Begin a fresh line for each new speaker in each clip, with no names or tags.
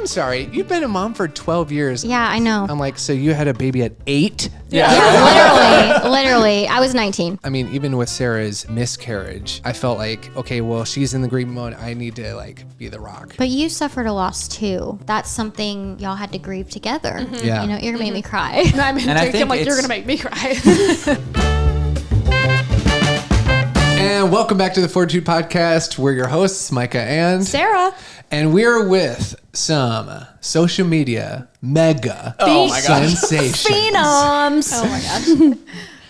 I'm sorry. You've been a mom for 12 years.
Yeah, I know.
I'm like, so you had a baby at 8?
Yeah, literally. I was 19.
I mean, even with Sarah's miscarriage, I felt like, okay, well, she's in the grieving mode. I need to like be the rock.
But you suffered a loss too. That's something y'all had to grieve together.
Mm-hmm.
Yeah.
You know, you're gonna make me cry.
I'm like, you're gonna make me cry.
And welcome back to the Fortitude podcast. We're your hosts, Micah and
Sarah.
And we're with some social media mega sensations.
Phenoms. Oh my gosh.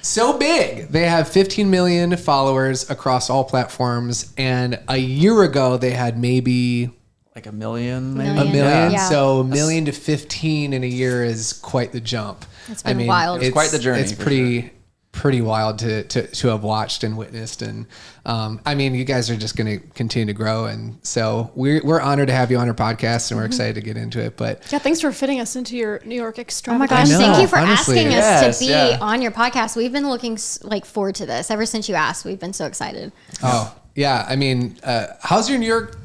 So big. They have 15 million followers across all platforms. And a year ago, they had maybe
like a million, maybe?
a million.
Yeah.
So a million to 15 in a year is quite the jump.
It's been wild.
It's
quite the journey.
It's pretty wild to have watched and witnessed. And I mean, you guys are just going to continue to grow. And so we're honored to have you on our podcast, and we're excited to get into it. But
Yeah, thanks for fitting us into your New York
Oh my
extravaganza.
gosh,
I know,
thank you for
honestly.
asking us
Yes,
to be
yeah.
on your podcast. We've been looking forward to this ever since you asked. We've been so excited.
oh yeah, I mean, how's your New York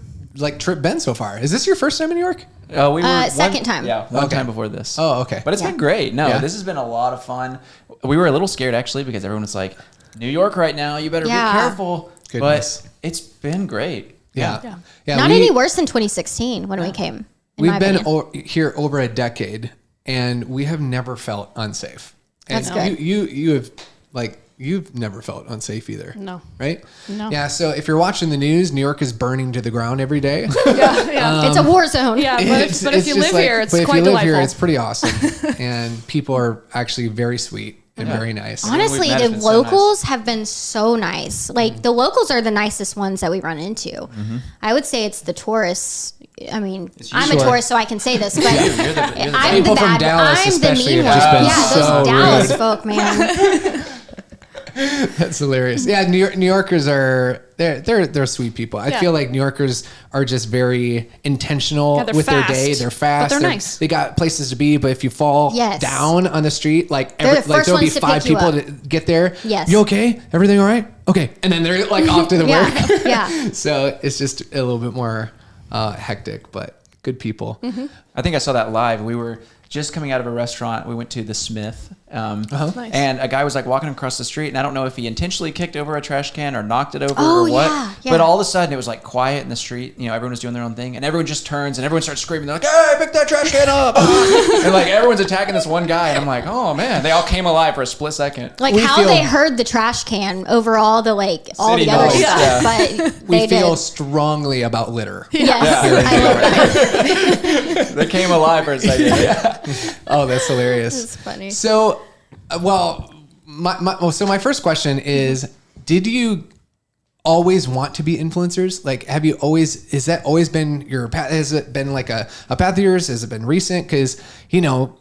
trip been so far? Is this your first time in New York?
We were
second time.
Yeah, one
Okay.
time before this.
Oh, okay.
But it's been great. No,
Yeah.
this has been a lot of fun. We were a little scared actually because everyone was like, New York right now, you better
Yeah.
be careful.
Goodness.
But it's been great.
Yeah.
Not any worse than 2016 when we came. in
We've
my
been
opinion.
here over a decade, and we have never felt unsafe. And
That's good.
You have you've never felt unsafe either.
No.
Right?
No.
Yeah. So if you're watching the news, New York is burning to the ground every day.
Yeah.
It's a war zone.
Yeah, but if you
just
live here, it's
but if
quite
you live
delightful.
here, it's pretty awesome, and people are actually very sweet and very nice.
Honestly,
We've met,
the
it's been so
locals have been so nice. Like the locals are the nicest ones that we run into. I would say it's the tourists. I mean, I'm a
Sure.
tourist, so I can say this, but
You're the
I'm
People
the
from
bad.
Dallas
I'm the
especially
mean
have
one.
just been
Yeah,
so
those Dallas
rude.
folk, man.
That's hilarious. Yeah, New Yorkers are they're sweet people. I
Yeah.
feel like New Yorkers are just very intentional
Yeah, they're
with
fast,
their day. They're fast.
but they're nice.
They got places to be, but if you fall
Yes.
down on the street,
They're the first
there'll be
ones to
5
pick you
people
up.
to get there.
Yes.
You okay? Everything all right? Okay. And then they're like off to the work.
Yeah, yeah.
So it's just a little bit more hectic, but good people.
I think I saw that live. We were just coming out of a restaurant. We went to the Smith.
Uh-huh.
Nice.
And a guy was like walking across the street, and I don't know if he intentionally kicked over a trash can or knocked it over
Oh,
or what.
yeah, yeah.
But all of a sudden, it was like quiet in the street. You know, everyone was doing their own thing, and everyone just turns and everyone starts screaming. They're like, "Hey, pick that trash can up!" And like everyone's attacking this one guy, and I'm like, "Oh man!" They all came alive for a split second.
Like
We
how
feel-
they heard the trash can over all the all
City
the other
noise,
stuff,
yeah.
but
We
they
feel
did.
strongly about litter.
Yes, I love that.
They came alive for a second. Yeah.
Oh, that's hilarious.
It's funny.
So, so my first question is, did you always want to be influencers? Like, has that always been your path? Has it been like a path of yours? Has it been recent? Because,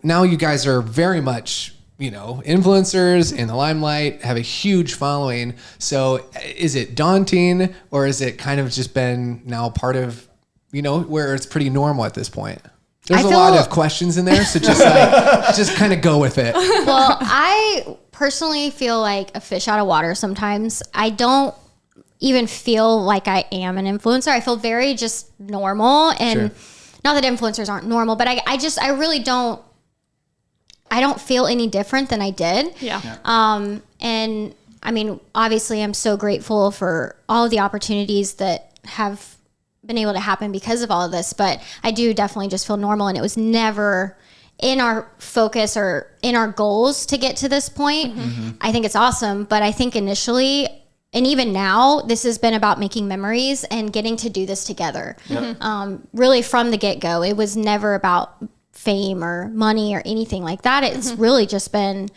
now you guys are very much, influencers in the limelight, have a huge following. So is it daunting, or is it kind of just been now part of, where it's pretty normal at this point? There's a lot of questions in there, so just kind of go with it.
Well, I personally feel like a fish out of water sometimes. I don't even feel like I am an influencer. I feel very just normal, and not that influencers aren't normal, but I really don't. I don't feel any different than I did.
Yeah.
And I mean, obviously, I'm so grateful for all of the opportunities that have been able to happen because of all of this, but I do definitely just feel normal, and it was never in our focus or in our goals to get to this point. I think it's awesome, but I think initially, and even now, this has been about making memories and getting to do this together. Really from the get-go, it was never about fame or money or anything like that. It's really just been,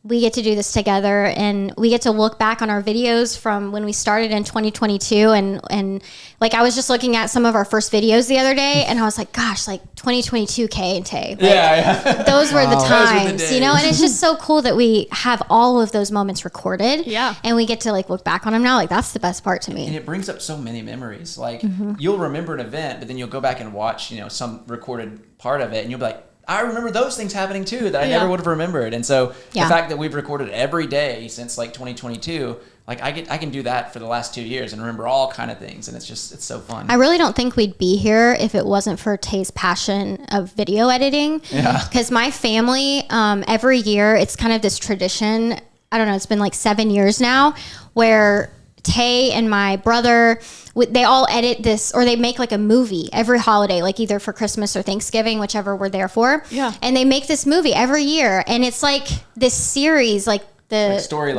we get to do this together, and we get to look back on our videos from when we started in 2022. And like, I was just looking at some of our first videos the other day, and I was like, gosh, like 2022 Kay and Tay. Like, those were the
Those were the
times,
days.
and it's just so cool that we have all of those moments recorded.
Yeah.
And we get to like look back on them now. Like, that's the best part to
And
me.
it brings up so many memories. Like you'll remember an event, but then you'll go back and watch, some recorded part of it, and you'll be like, I remember those things happening too that I never would have remembered. And so
Yeah.
the fact that we've recorded every day since like 2022, like I can do that for the last 2 years and remember all kind of things, and it's so fun.
I really don't think we'd be here if it wasn't for Tay's passion of video editing.
Yeah.
Because my family, every year, it's kind of this tradition. I don't know, it's been like 7 years now, where Tay and my brother, they all edit this, or they make like a movie every holiday, like either for Christmas or Thanksgiving, whichever we're there for.
Yeah.
And they make this movie every year, and it's like this series, like the story.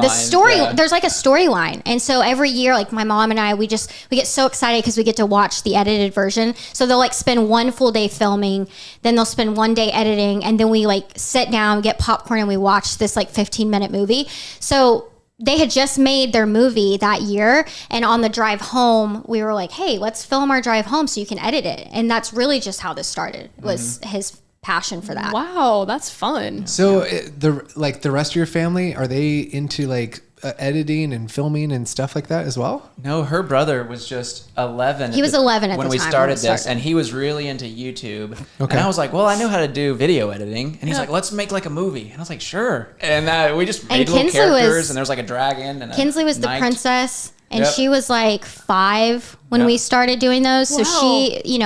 Yeah.
There's like a storyline, and so every year, like my mom and I, we get so excited because we get to watch the edited version. So they'll like spend one full day filming, then they'll spend one day editing, and then we like sit down, get popcorn, and we watch this like 15-minute movie. So they had just made their movie that year, and on the drive home, we were like, "Hey, let's film our drive home so you can edit it." And that's really just how this started. Was his passion for that.
Wow, that's fun.
So the rest of your family, are they into like editing and filming and stuff like that as well?
No, her brother was just 11.
He was 11 at
when
the
we
time
started this, and he was really into YouTube.
Okay.
And I was like, well, I know how to do video editing. And he's like, let's make like a movie. And I was like, sure. And we just made little
Kinsley
characters, and there was like a dragon and
Kinsley was the
knight.
princess, and
Yep.
she was like 5 when
Yep.
we started doing those. So
Wow.
she,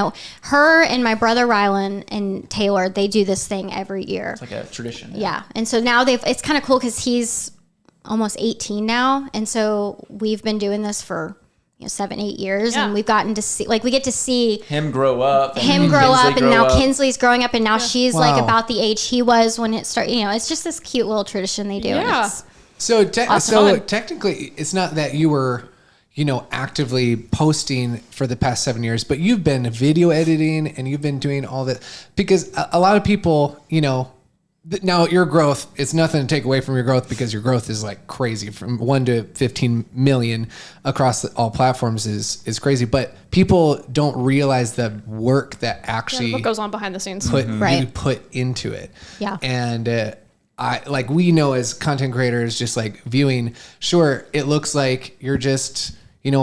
her and my brother Rylan and Taylor, they do this thing every year.
It's like a tradition.
Yeah. And so now it's kind of cool because he's almost 18 now. And so we've been doing this for 7-8 years,
Yeah.
and we've gotten to see, like, we get to see
Him grow up. And
him grow
Kinsley
up, and now
up.
Kinsley's growing up, and now she's like
Wow.
about the age he was when it started. It's just this cute little tradition they do. And
Yeah.
it's-
So
fun.
technically, it's not that you were, actively posting for the past 7 years, but you've been video editing and you've been doing all that, because a lot of people, now your growth, it's nothing to take away from your growth, because your growth is like crazy, from 1 to 15 million across all platforms is crazy, but people don't realize the work that actually
What goes on behind the scenes?
you
Right.
put into it.
Yeah.
And we know as content creators, just like viewing, sure, it looks like you're just,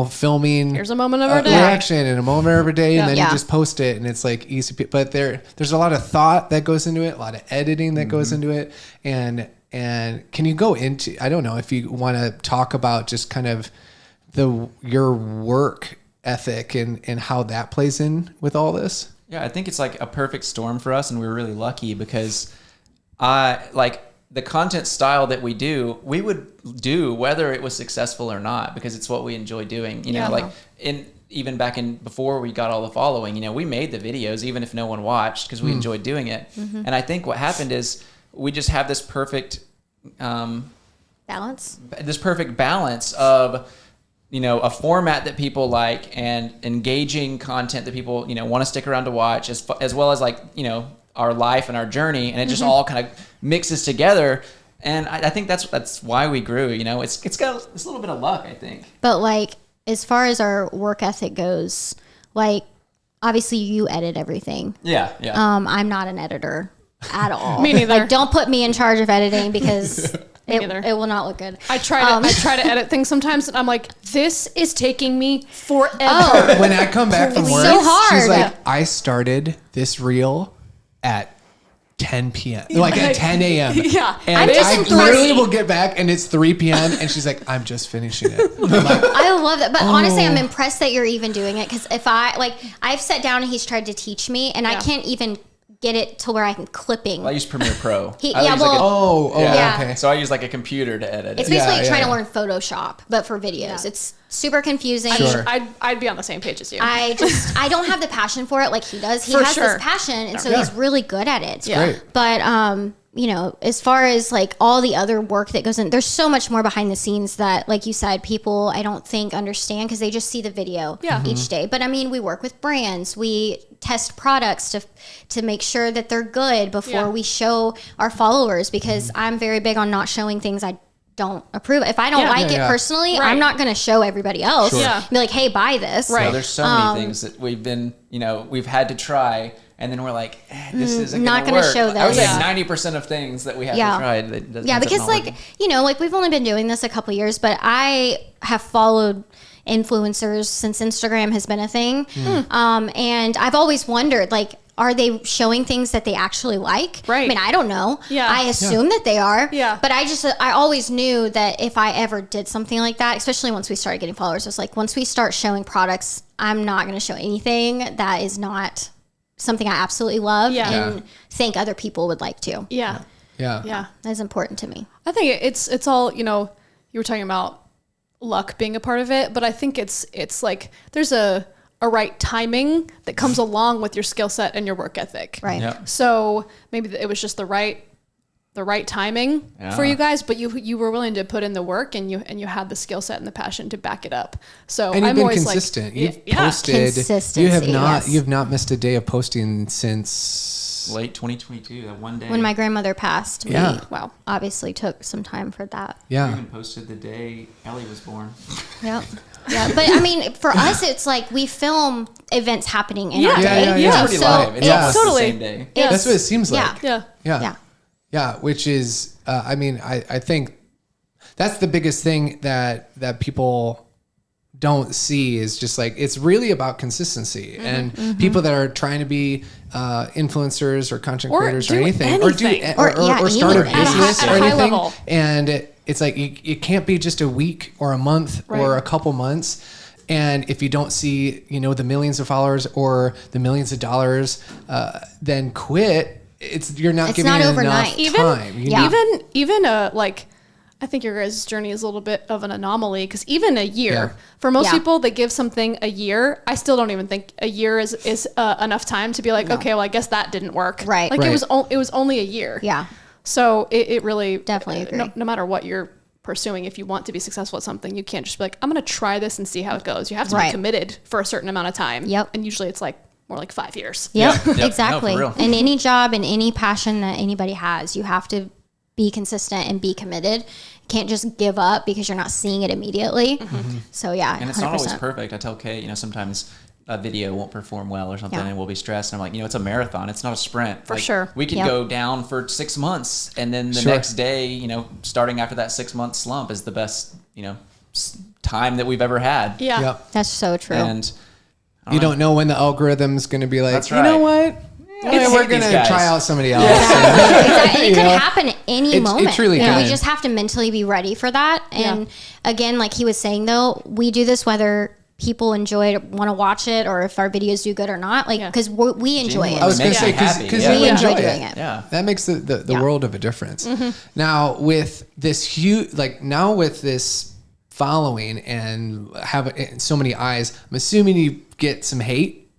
filming.
Here's a moment of our day.
Reaction and a moment of our day, and then
Yeah.
you just post it, and it's like easy. But there's a lot of thought that goes into it, a lot of editing that goes into it, and can you go into? I don't know if you want to talk about just kind of your work ethic and how that plays in with all this.
Yeah, I think it's like a perfect storm for us, and we were really lucky because the content style that we would do whether it was successful or not, because it's what we enjoy doing. Even back in before we got all the following, we made the videos even if no one watched, because we enjoyed doing it. And I think what happened is we just have this perfect
balance.
of a format that people like, and engaging content that people want to stick around to watch, as well as our life and our journey, and it just all kind of mixes together. And I think that's why we grew. It's got a little bit of luck, I think.
But like, as far as our work ethic goes, like, obviously you edit everything.
Yeah.
I'm not an editor at all.
Me neither.
Like, don't put me in charge of editing, because
neither.
it will not look good.
I try to edit things sometimes, and I'm like, this is taking me forever.
Oh,
When I come back from
So
work,
hard.
she's like, I started this reel at 10 p.m. Like at 10 a.m.
Yeah.
And
I'm just
I
in
literally
3.
will get back and it's 3 p.m. and she's like, I'm just finishing it. I'm like,
I love that. But honestly, I'm impressed that you're even doing it, because if I've sat down and he's tried to teach me, and I
Yeah.
can't even get it to where I can clipping.
I use Premiere Pro.
Yeah,
I use
well- Yeah.
okay.
So I use like a computer to edit
It's
it.
basically
Yeah,
trying
yeah.
to learn Photoshop, but for videos.
Yeah.
It's super confusing.
Sure.
I'd be on the same page as you.
I don't have the passion for it like he does. He
For
has
sure.
this passion, and so
Yeah.
he's really good at it.
Yeah.
Great.
But as far as like all the other work that goes in, there's so much more behind the scenes that, like you said, people I don't think understand, because they just see the video each day. But I mean, we work with brands, we test products to make sure that they're good before we show our followers, because I'm very big on not showing things I don't approve. If I don't
Yeah.
like
Yeah.
it personally,
Right.
I'm not going to show everybody else.
Sure. Yeah.
Be like, hey, buy this.
Right.
So there's so many things that we've been, we've had to try, and then we're like, this isn't
not
gonna
gonna
work.
show
I would say
this.
90% of things that we have
Yeah.
to try. That doesn't
Yeah,
ends up
because
not
like,
working.
we've only been doing this a couple years, but I have followed influencers since Instagram has been a thing. And I've always wondered, like, are they showing things that they actually like?
Right.
I mean, I don't know.
Yeah.
I assume that they are.
Yeah.
But I always knew that if I ever did something like that, especially once we started getting followers, it's like, once we start showing products, I'm not going to show anything that is not something I absolutely love and think other people would like to.
Yeah.
Yeah.
Yeah.
That's important to me.
I think it's all, you were talking about luck being a part of it, but I think it's like there's a right timing that comes along with your skill set and your work ethic.
Right.
Yep.
So maybe it was just the right timing for you guys, but you were willing to put in the work and you had the skill set and the passion to back it up. So
And you've
I'm
been
always
consistent.
like,
You've posted.
Consistency,
You've not missed a day of posting since
late 2022, that one day.
When my grandmother passed, we
wow.
obviously took some time for that.
We
Yeah.
even posted the day Ellie was born.
Yep. Yeah, but I mean, for us, it's like we film events happening in our
Yeah.
day.
Yeah.
It's pretty
So
live. It's almost
totally.
the same day.
Yeah.
That's what it seems like.
Yeah.
Yeah.
Yeah. Yeah. Which is, I think that's the biggest thing that people don't see is just like, it's really about consistency and people that are trying to be influencers or content
Or
creators or
do
anything,
anything.
or start a
anything.
business
At
or
a high
anything.
level.
And it's like, it can't be just a week or a month or
Right.
a couple months. And if you don't see, the millions of followers or the millions of dollars, then quit. You're not
It's
giving
not
it
overnight.
enough time. You need-
Even like, I think your guys' journey is a little bit of an anomaly because even a year
Yeah.
for most
Yeah.
people that give something a year, I still don't even think a year is enough time to be like, okay, well, I guess that didn't work.
Right.
Like
Right.
it was only a year.
Yeah.
So it really
Definitely agree.
No matter what you're pursuing, if you want to be successful at something, you can't just be like, I'm going to try this and see how it goes. You have to be
Right.
committed for a certain amount of time.
Yep.
And usually it's like more like 5 years.
Yep,
Yeah. Yep.
exactly.
No, for real.
In any job and any passion that anybody has, you have to be consistent and be committed. You can't just give up because you're not seeing it immediately. So yeah,
And it's not always
100%.
perfect. I tell Kate, sometimes a video won't perform well or something
Yeah.
and we'll be stressed. And I'm like, it's a marathon. It's not a sprint.
For sure.
We could
Yep.
go down for 6 months and then the
Sure.
next day, starting after that 6-month slump is the best, time that we've ever had.
Yeah.
Yep.
That's so true.
And
You don't know when the algorithm's going to be like,
That's
you know
right.
what?
It's
We're
hate
going
these
to
guys.
try out somebody else.
Exactly. It
You
could
know?
happen at any
It
moment.
truly
And we
can.
just have to mentally be ready for that. And again, like he was saying though, we do this whether people enjoy it, want to watch it, or if our videos do good or not. Like, because we enjoy
Genuinely
it.
I was going to
makes
say,
me happy.
because
Yeah.
you
We
enjoy
enjoy
it.
doing it.
Yeah.
That makes the
Yeah.
world of a difference. Now with this huge, with this following and have so many eyes, I'm assuming you get some hate,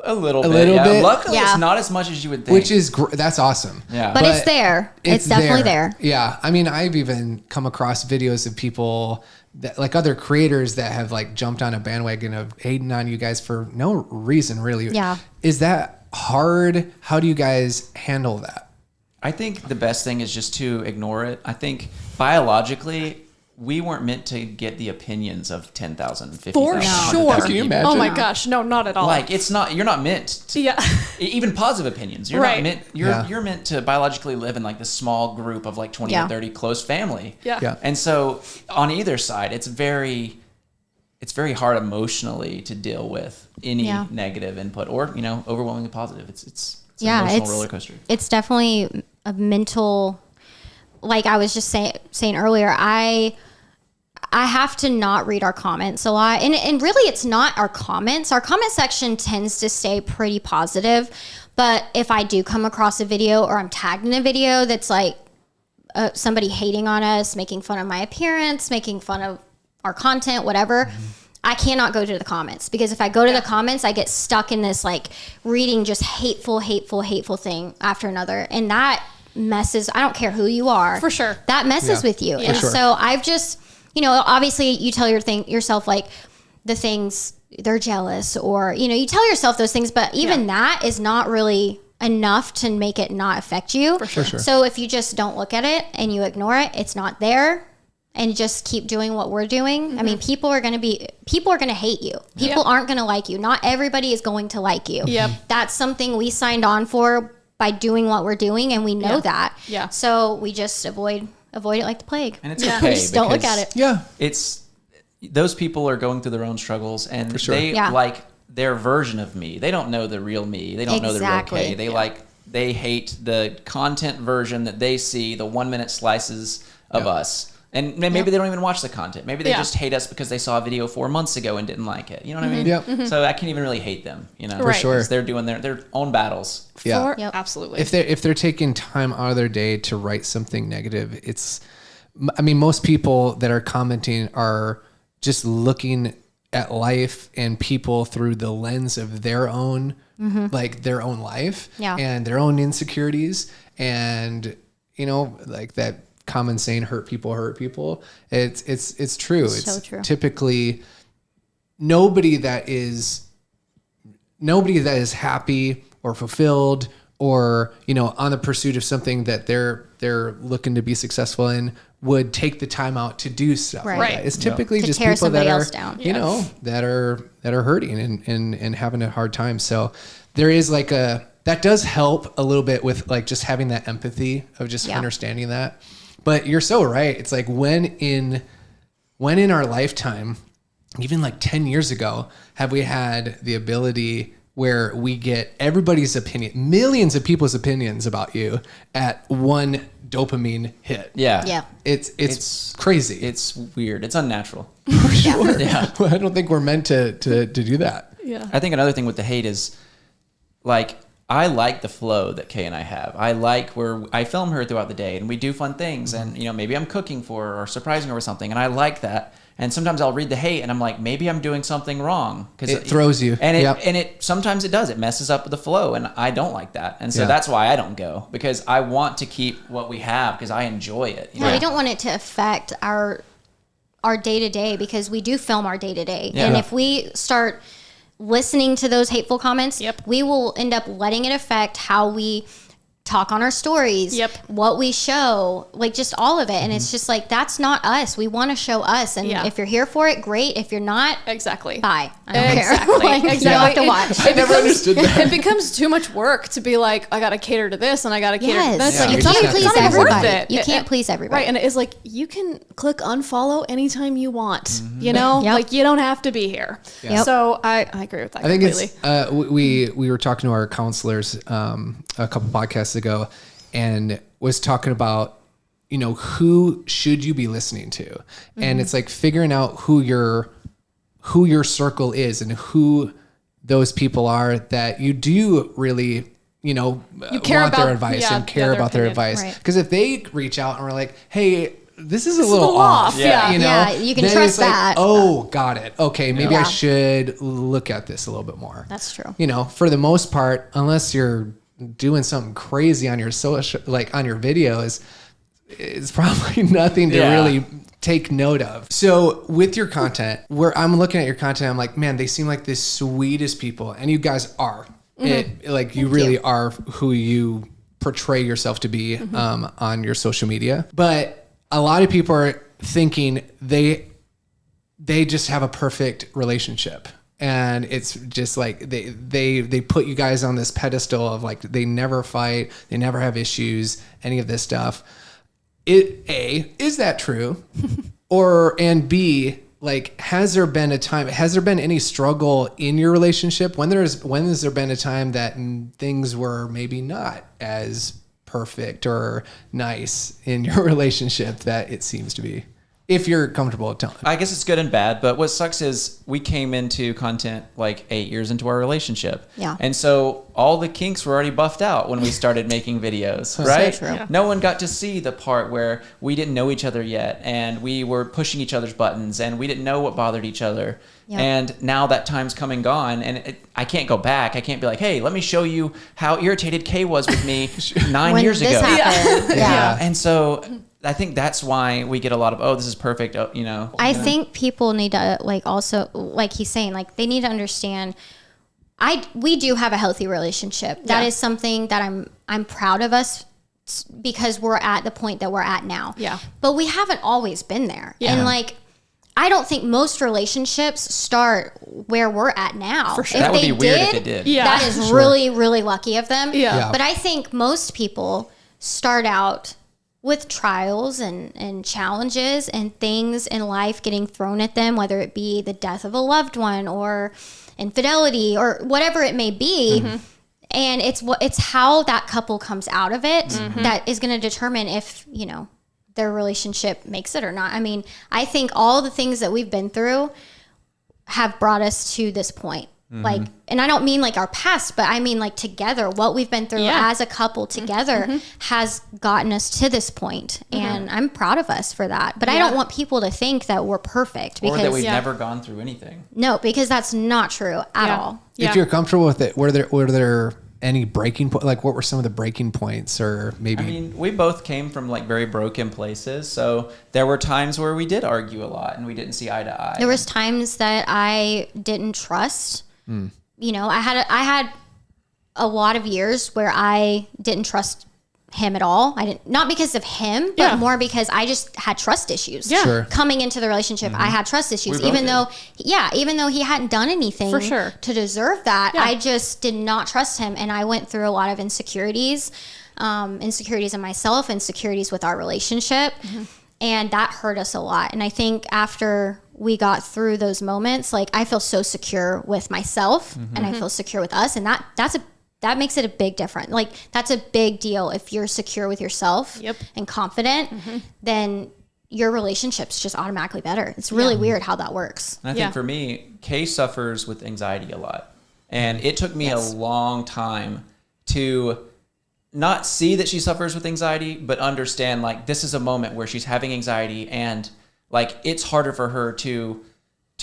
A little bit.
little
yeah.
bit?
Luckily,
Yeah.
it's not as much as you would think.
which is that's awesome.
Yeah.
But it's there. It's definitely there.
Yeah. I mean, I've even come across videos of people that like other creators that have like jumped on a bandwagon of hating on you guys for no reason really.
Yeah.
Is that hard? How do you guys handle that?
I think the best thing is just to ignore it. I think biologically, we weren't meant to get the opinions of 10,000, 50,000.
For
100,000
sure.
Can you
people.
imagine?
Oh my gosh. No, not at all.
Like you're not meant to,
yeah.
even positive opinions. You're
Right.
not meant, you're meant to biologically live in like this small group of like 20
Yeah.
or 30 close family.
Yeah.
Yeah.
And so on either side, it's very hard emotionally to deal with any
Yeah.
negative input or, overwhelmingly positive. It's an
Yeah,
emotional roller coaster.
It's definitely a mental, like I was just saying earlier, I have to not read our comments a lot. And really it's not our comments. Our comment section tends to stay pretty positive. But if I do come across a video or I'm tagged in a video that's like somebody hating on us, making fun of my appearance, making fun of our content, whatever, I cannot go to the comments because if I go to the comments, I get stuck in this like reading just hateful thing after another. And that messes, I don't care who you are.
For sure.
That messes
Yeah.
with you.
Yeah.
And
For sure.
so I've just, obviously you tell yourself like the things they're jealous or, you tell yourself those things, but even that is not really enough to make it not affect you.
For sure.
So if you just don't look at it and you ignore it, it's not there and just keep doing what we're doing. I mean, people are going to hate you. People aren't going to like you. Not everybody is going to like you.
Yep.
That's something we signed on for by doing what we're doing. And we know that.
Yeah.
So we just avoid it like the plague.
And it's
Yeah.
okay.
Just don't look
because
at it.
Yeah.
It's those people are going through their own struggles and
sure.
they
Yeah.
like their version of me. They don't know the real me. They don't know the real
Exactly.
Kay. They hate the content version that they see, the 1 minute slices of us. And maybe they don't even watch the content. Maybe they just hate us because they saw a video 4 months ago and didn't like it. You know what I mean?
Yep.
So I can't even really hate them, you know?
For sure.
Because they're doing their own battles.
Yeah.
Yep. Absolutely.
If they're taking time out of their day to write something negative, most people that are commenting are just looking at life and people through the lens of their own, like their own life and their own insecurities. And, like that common saying, hurt people. It's true. It's
so true.
Typically nobody that is happy or fulfilled or, on the pursuit of something that they're looking to be successful in would take the time out to do stuff.
Right.
Like that. It's typically
To
just
tear
people that
somebody
are,
else down.
that are hurting and having a hard time. So there is that does help a little bit with like just having that empathy of just understanding that. But you're so right. It's like when in our lifetime, even like 10 years ago, have we had the ability where we get everybody's opinion, millions of people's opinions about you at one dopamine hit.
Yeah.
Yeah.
It's crazy.
It's weird. It's unnatural.
For sure.
Yeah.
Well, I don't think we're meant to do that.
Yeah.
I think another thing with the hate is like, I like the flow that Kay and I have. I like where I film her throughout the day and we do fun things and, maybe I'm cooking for her or surprising her with something. And I like that. And sometimes I'll read the hate and I'm like, maybe I'm doing something wrong. Cause
it throws you.
And it sometimes it does. It messes up the flow. And I don't like that. And so that's why I don't go, because I want to keep what we have because I enjoy it.
Yeah, we don't want it to affect our day to day because we do film our day to day. And if we start listening to those hateful comments, we will end up letting it affect how we talk on our stories, what we show, like just all of it. And it's just like, that's not us. We want to show us. And if you're here for it, great. If you're not,
exactly.
Bye. I don't
Exactly.
care. Like,
Exactly.
you don't have to watch.
I never understood that.
It becomes too much work to be like, I got to cater to this and I got to cater to this.
Yes.
Like,
You
it's not
can't
even-
please
it's not even worth
everybody.
it.
You can't please everybody.
Right. And it is like, you can click unfollow anytime you want, like you don't have to be here.
Yep.
So I agree with that
I think
completely.
it's we were talking to our counselors a couple podcasts ago and was talking about who should you be listening to, and it's like figuring out who your circle is and who those people are that you do really
care
want
about-
their advice and care
their
about their
opinion.
advice,
Right.
because if they reach out and we're like, hey, this is a
is
little
a little
off.
off, yeah.
Yeah, you can
then
trust
it's like,
that.
oh, got it. Okay, maybe I
Yeah.
should look at this a little bit more.
That's true.
For the most part, unless you're doing something crazy on your social, like on your videos, it's probably nothing to really take note of. So with your content, where I'm looking at your content, I'm like, man, they seem like the sweetest people, and you guys are. Like you really are who you portray yourself to be on your social media. But a lot of people are thinking they just have a perfect relationship. And it's just like they put you guys on this pedestal of like they never fight, they never have issues, any of this stuff. Is that true? And B, like, has there been any struggle in your relationship? When has there been a time that things were maybe not as perfect or nice in your relationship that it seems to be? If you're comfortable telling.
I guess it's good and bad, but what sucks is we came into content like 8 years into our relationship.
Yeah.
And so all the kinks were already buffed out when we started making videos, right?
So true. Yeah.
No one got to see the part where we didn't know each other yet and we were pushing each other's buttons and we didn't know what bothered each other. Yep. And now that time's come and gone, and I can't go back. I can't be like, hey, let me show you how irritated Kay was with me 9 years ago.
Yeah.
And so I think that's why we get a lot of, oh, this is perfect. Oh,
I think people need to also, like he's saying, like they need to understand. We do have a healthy relationship. That is something that I'm proud of us because we're at the point that we're at now.
Yeah.
But we haven't always been there.
Yeah.
And like, I don't think most relationships start where we're at now.
For sure.
If
That would
they
be weird if they did.
Yeah.
That is really, really lucky of them.
Yeah.
But I think most people start out with trials and challenges and things in life getting thrown at them, whether it be the death of a loved one or infidelity or whatever it may be. And it's how that couple comes out of it that is going to determine if, you know, their relationship makes it or not. I mean, I think all the things that we've been through have brought us to this point. Like, and I don't mean like our past, but I mean like together, what we've been through as a couple together has gotten us to this point. And I'm proud of us for that. But I don't want people to think that we're perfect because
or that we've never gone through anything.
No, because that's not true at all.
If you're comfortable with it, were there any breaking point? Like, what were some of the breaking points, or maybe?
I mean, we both came from like very broken places, so there were times where we did argue a lot and we didn't see eye to eye.
There was times that I didn't trust. You know, I had a lot of years where I didn't trust him at all. I didn't, not because of him, but more because I just had trust issues.
Yeah.
Sure.
Coming into the relationship, I had trust issues, even though he hadn't done anything
For sure.
to deserve that. I just did not trust him. And I went through a lot of insecurities in myself, insecurities with our relationship. And that hurt us a lot. And I think after we got through those moments, like I feel so secure with myself and I feel secure with us. And that makes it a big difference. Like that's a big deal. If you're secure with yourself and confident, then your relationship's just automatically better. It's really weird how that works.
And I think for me, Kay suffers with anxiety a lot. And it took me a long time to not see that she suffers with anxiety, but understand like this is a moment where she's having anxiety and like it's harder for her to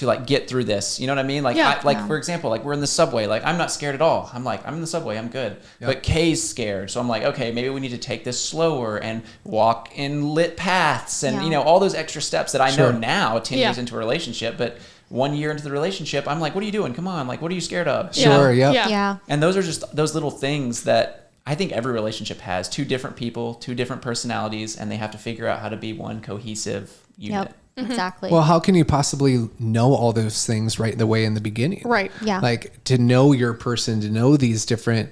like get through this. You know what I mean? Like, for example, like we're in the subway, like I'm not scared at all. I'm like, I'm in the subway, I'm good. But Kay's scared. So I'm like, okay, maybe we need to take this slower and walk in lit paths and, you know, all those extra steps that I know now 10 years into a relationship. But 1 year into the relationship, I'm like, what are you doing? Come on. Like, what are you scared of?
Sure.
Yeah.
And those are just those little things that I think every relationship has. Two different people, two different personalities, and they have to figure out how to be one cohesive unit.
Exactly.
Well, how can you possibly know all those things right the way in the beginning?
Right.
Yeah.
Like to know your person, to know these different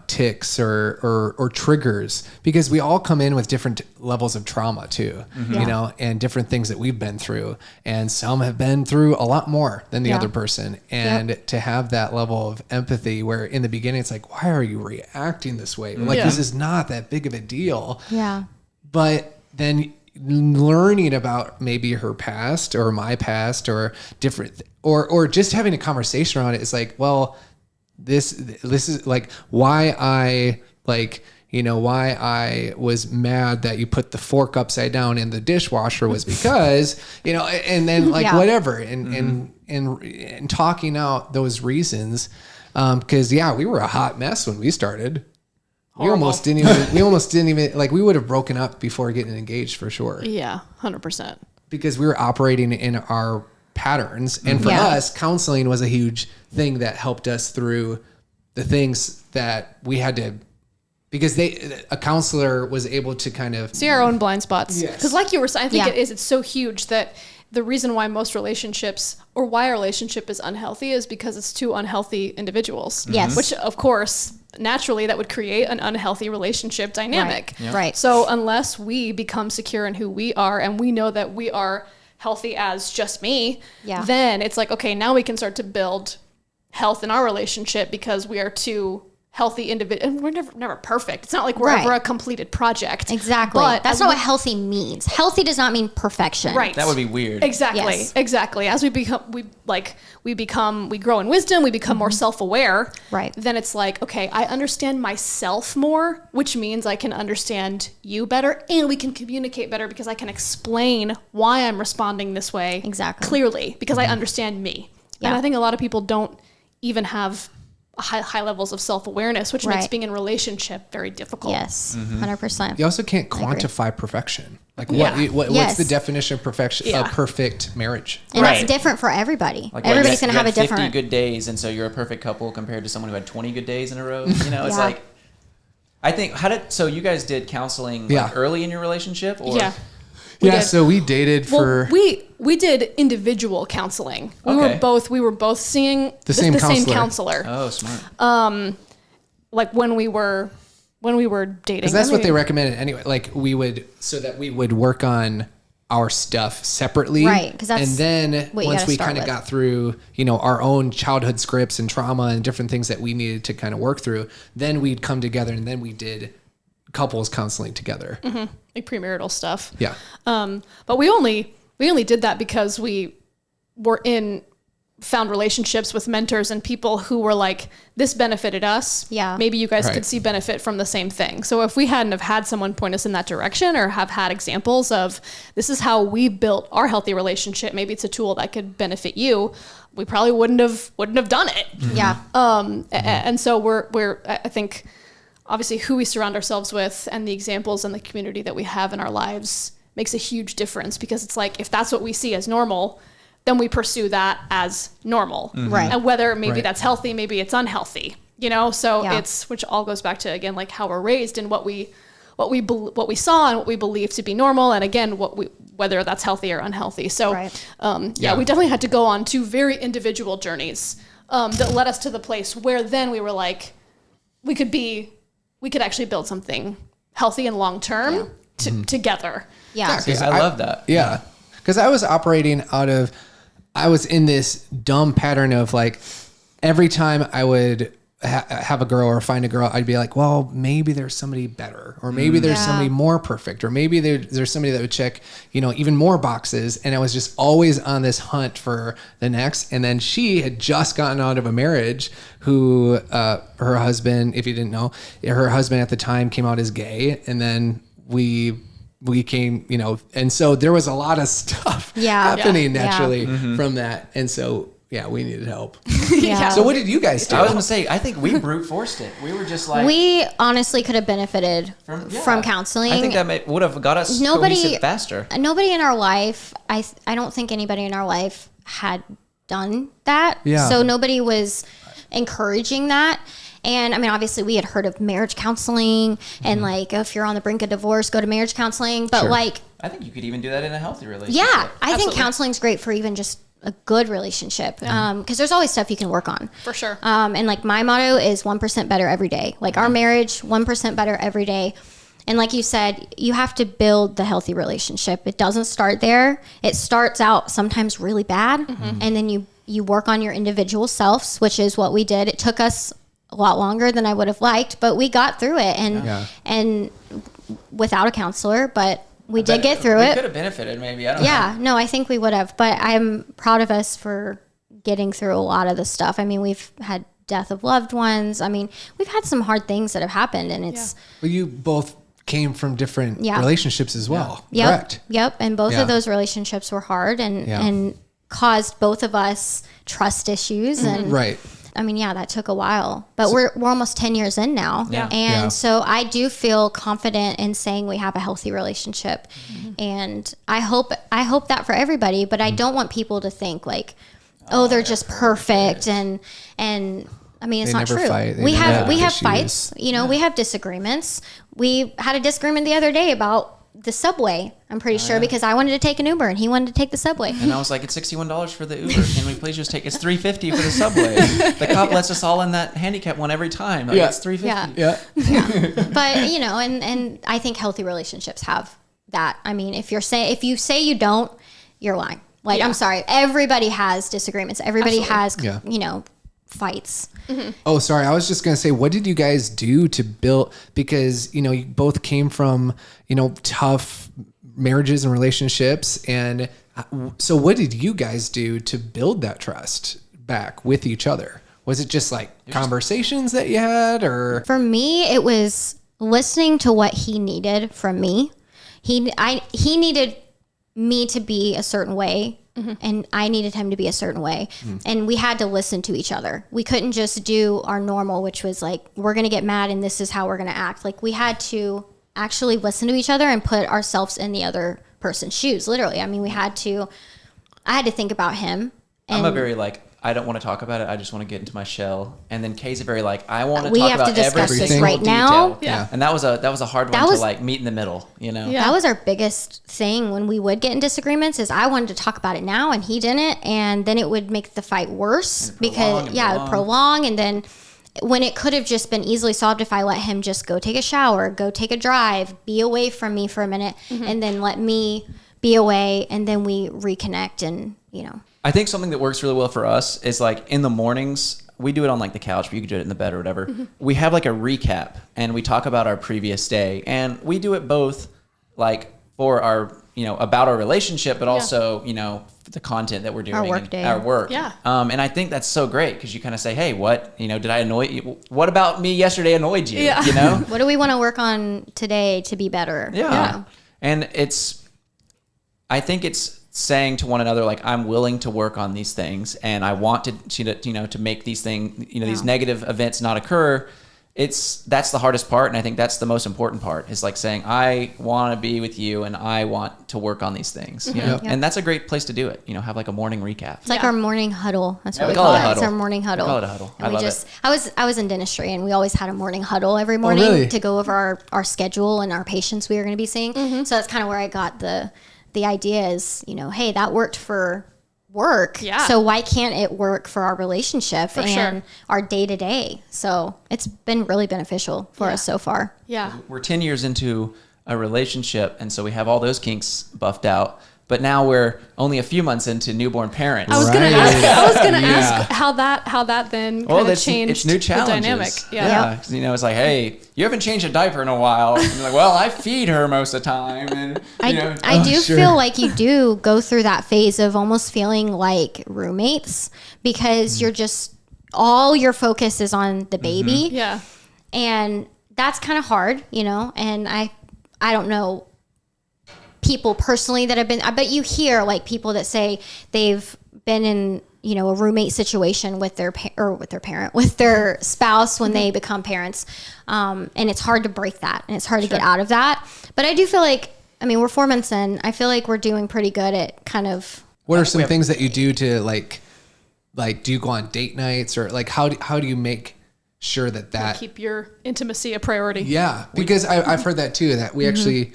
ticks or triggers, because we all come in with different levels of trauma too, you know, and different things that we've been through, and some have been through a lot more than the other person. And to have that level of empathy where in the beginning it's like, why are you reacting this way? Like this is not that big of a deal.
Yeah.
But then learning about maybe her past or my past or different, or just having a conversation around it is like, well, this is like why I like, you know, why I was mad that you put the fork upside down in the dishwasher was because, you know, and then like whatever, and talking out those reasons. Cause we were a hot mess when we started. We almost didn't even like, we would have broken up before getting engaged for sure.
Yeah. 100%.
Because we were operating in our patterns. And for us, counseling was a huge thing that helped us through the things that we had to, because a counselor was able to kind of
see our own blind spots.
Yes.
Because like you were saying, I think it's so huge that the reason why most relationships or why a relationship is unhealthy is because it's two unhealthy individuals.
Yes.
Which of course, naturally that would create an unhealthy relationship dynamic.
Right.
So unless we become secure in who we are and we know that we are healthy as just me, then it's like, okay, now we can start to build health in our relationship because we are two healthy individuals. And we're never perfect. It's not like we're ever a completed project.
Exactly. But that's not what healthy means. Healthy does not mean perfection.
Right.
That would be weird.
Exactly.
Yes.
Exactly. As we grow in wisdom, we become more self-aware.
Right.
Then it's like, okay, I understand myself more, which means I can understand you better and we can communicate better because I can explain why I'm responding this way clearly because I understand me.
Yeah.
And I think a lot of people don't even have high levels of self-awareness, which makes being in a relationship very difficult.
Yes. 100%.
You also can't quantify perfection. Like what's the definition of perfection? A perfect marriage.
And it's different for everybody.
Like
Everybody's going to have a
50
different.
good days, and so you're a perfect couple compared to someone who had 20 good days in a row. You know, it's like, I think so you guys did counseling like early in your relationship, or
So we dated for.
We did individual counseling. We were both seeing the same counselor.
Oh, smart.
Like when we were dating.
Because that's what they recommended anyway. Like we would work on our stuff separately.
Right, 'cause that's
and then
what you
once
gotta
we
start
kind of
with.
got through, you know, our own childhood scripts and trauma and different things that we needed to kind of work through, then we'd come together and then we did couples counseling together.
Like premarital stuff.
Yeah.
But we only did that because we found relationships with mentors and people who were like, this benefited us.
Yeah.
Maybe you guys
Right.
could see benefit from the same thing. So if we hadn't have had someone point us in that direction or have had examples of this is how we built our healthy relationship, maybe it's a tool that could benefit you, we probably wouldn't have done it.
Yeah.
And so I think obviously who we surround ourselves with and the examples and the community that we have in our lives makes a huge difference, because it's like, if that's what we see as normal, then we pursue that as normal.
Right.
And whether maybe
Right.
that's healthy, maybe it's unhealthy, you know? So
Yeah.
which all goes back to, again, like how we're raised and what we saw and what we believe to be normal. And again, whether that's healthy or unhealthy. So,
Right.
yeah, we definitely had to go on 2 very individual journeys, that led us to the place where then we were like, we could actually build something healthy and long-term together.
Yeah.
I love that.
Yeah. Because I was operating I was in this dumb pattern of like, every time I would have a girl or find a girl, I'd be like, well, maybe there's somebody better, or maybe there's
Yeah.
somebody more perfect, or maybe there's somebody that would check, you know, even more boxes. And I was just always on this hunt for the next. And then she had just gotten out of a marriage who, her husband, if you didn't know, her husband at the time came out as gay. And then we came, you know, and so there was a lot of stuff happening
Yeah.
naturally from that. And so, yeah, we needed help.
Yeah.
So what did you guys do?
I was gonna say, I think we brute forced it. We were just like,
We honestly could have benefited from counseling.
I think that would have got us cohesive faster.
Nobody in our life, I don't think anybody in our life had done that.
Yeah.
So nobody was encouraging that. And I mean, obviously we had heard of marriage counseling and like, if you're on the brink of divorce, go to marriage counseling. But
Sure.
like,
I think you could even do that in a healthy relationship.
yeah, I think
Absolutely.
counseling's great for even just a good relationship. Cause there's always stuff you can work on.
For sure.
And like my motto is 1% better every day. Like our marriage, 1% better every day. And like you said, you have to build the healthy relationship. It doesn't start there. It starts out sometimes really bad. And then you work on your individual selves, which is what we did. It took us a lot longer than I would have liked, but we got through it and without a counselor, but we did get through
We
it.
could have benefited, maybe. I don't know.
Yeah, no, I think we would have, but I'm proud of us for getting through a lot of the stuff. I mean, we've had death of loved ones. I mean, we've had some hard things that have happened, and it's
Well, you both came from different
Yeah.
relationships as well.
yep,
Correct.
yep, and both
Yeah.
of those relationships were hard and
Yeah.
and caused both of us trust issues and
Right.
I mean, yeah, that took a while, but we're almost 10 years in now.
Yeah.
And
Yeah.
so I do feel confident in saying we have a healthy relationship. And I hope that for everybody, but I don't want people to think like, oh, they're just perfect. And I mean, it's
They
not
never
true.
fight. They
We
never
have
have
we have
issues.
fights, you know, we have disagreements. We had a disagreement the other day about the subway. I'm pretty sure because I wanted to take an Uber and he wanted to take the subway.
And I was like, it's $61 for the Uber. Can we please just take? It's $3.50 for the subway. The cop lets us all in that handicap one every time. Like,
Yeah.
it's $3.50.
Yeah.
Yeah.
But you know, and I think healthy relationships have that. I mean, if you say you don't, you're lying. Like, I'm sorry. Everybody has disagreements. Everybody has,
Yeah.
you know, fights.
Oh, sorry. I was just going to say, what did you guys do to build, because, you know, you both came from, you know, tough marriages and relationships. And so what did you guys do to build that trust back with each other? Was it just like conversations that you had, or?
For me, it was listening to what he needed from me. He needed me to be a certain way. And I needed him to be a certain way. And we had to listen to each other. We couldn't just do our normal, which was like, we're going to get mad and this is how we're going to act. Like, we had to actually listen to each other and put ourselves in the other person's shoes, literally. I mean, I had to think about him.
I'm a very like, I don't want to talk about it. I just want to get into my shell. And then Kay's a very like, I want to
We
talk
have to
about every
discuss this
single
right
detail.
now.
Yeah.
And that was a hard one to like meet in the middle, you know?
Yeah.
That was our biggest thing when we would get in disagreements, is I wanted to talk about it now and he didn't. And then it would make the fight worse because it would prolong. And then when it could have just been easily solved if I let him just go take a shower, go take a drive, be away from me for a minute, and then let me be away, and then we reconnect and,
I think something that works really well for us is like in the mornings, we do it on like the couch, but you can do it in the bed or whatever. We have like a recap and we talk about our previous day, and we do it both like for our, about our relationship, but also, the content that we're doing,
our work day.
Our work.
Yeah.
And I think that's so great because you kind of say, hey, what, did I annoy you? What about me yesterday annoyed you?
Yeah.
What do we want to work on today to be better?
Yeah. And I think it's saying to one another, like, I'm willing to work on these things and I want to make these things, these negative events not occur. That's the hardest part. And I think that's the most important part is like saying, I want to be with you and I want to work on these things, and that's a great place to do it. Have like a morning recap.
It's like our morning huddle. That's what we call it. It's our morning huddle.
We call it a huddle.
And
I love it.
I was in dentistry and we always had a morning huddle every morning
really?
to go over our schedule and our patients we were going to be seeing. So that's kind of where I got the idea is, hey, that worked for work.
Yeah.
So why can't it work for our relationship and
sure.
our day to day? So it's been really beneficial for us so far.
Yeah.
We're 10 years into a relationship, and so we have all those kinks buffed out. But now we're only a few months into newborn parents.
I was gonna ask how that then kind of changed
it's new challenges.
the dynamic.
Yeah. 'Cause, it's like, hey, you haven't changed a diaper in a while. And you're like, well, I feed her most of the time. And
I do feel like you do go through that phase of almost feeling like roommates because you're just all your focus is on the baby.
Yeah.
And that's kind of hard, and I don't know people personally that have been, but you hear like people that say they've been in, a roommate situation with their spouse when they become parents. And it's hard to break that and it's hard to get out of that. But I do feel like, we're 4 months in. I feel like we're doing pretty good at kind of.
What are some things that you do to like, do you go on date nights or like, how do you make sure that
keep your intimacy a priority?
Yeah. Because I've heard that too, that we actually,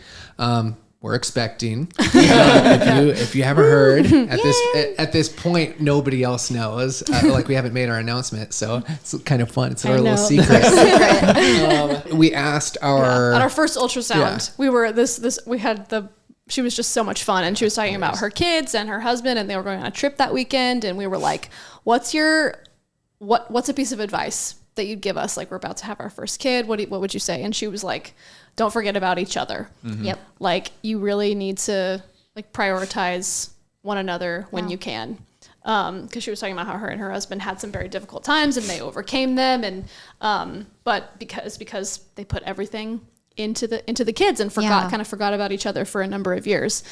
we're expecting. If you haven't heard at this point, nobody else knows. Like we haven't made our announcement, so it's kind of fun. It's our little secret. We asked
at our first ultrasound. She was just so much fun, and she was talking about her kids and her husband, and they were going on a trip that weekend, and we were like, "What's a piece of advice that you'd give us? Like we're about to have our first kid. What would you say?" And she was like, don't forget about each other.
Mm-hmm. Yep.
Like you really need to like prioritize one another when you can. Cause she was talking about how her and her husband had some very difficult times and they overcame them. And, but because they put everything into the kids and kind of forgot about each other for a number of years.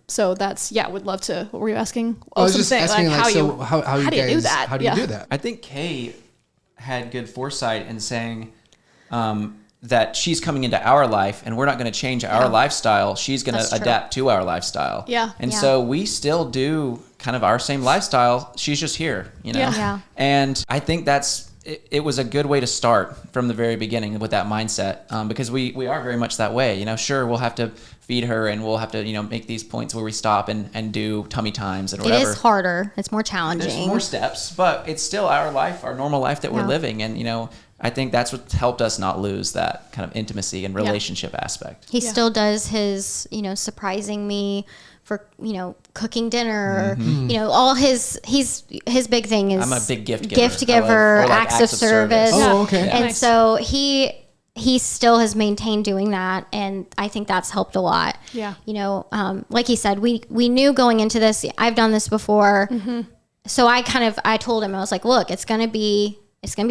So that's, would love to, what were you asking?
I was just asking
how do you do that?
How do you do that?
I think Kay had good foresight in saying, that she's coming into our life and we're not going to change our lifestyle. She's going to adapt to our lifestyle.
Yeah.
And so we still do kind of our same lifestyle. She's just here,
Yeah.
And I think it was a good way to start from the very beginning with that mindset. Because we are very much that way, sure, we'll have to feed her and we'll have to, make these points where we stop and do tummy times and whatever.
It is harder. It's more challenging.
There's more steps, but it's still our life, our normal life that we're living. And, I think that's what helped us not lose that kind of intimacy and relationship aspect.
He still does his, surprising me for, cooking dinner, all his big thing is
I'm a big gift
giver, acts of service.
Oh, okay.
And
Nice.
so he still has maintained doing that. And I think that's helped a lot.
Yeah.
Like he said, we knew going into this, I've done this before. Mm-hmm. So I told him, I was like, look, it's going to be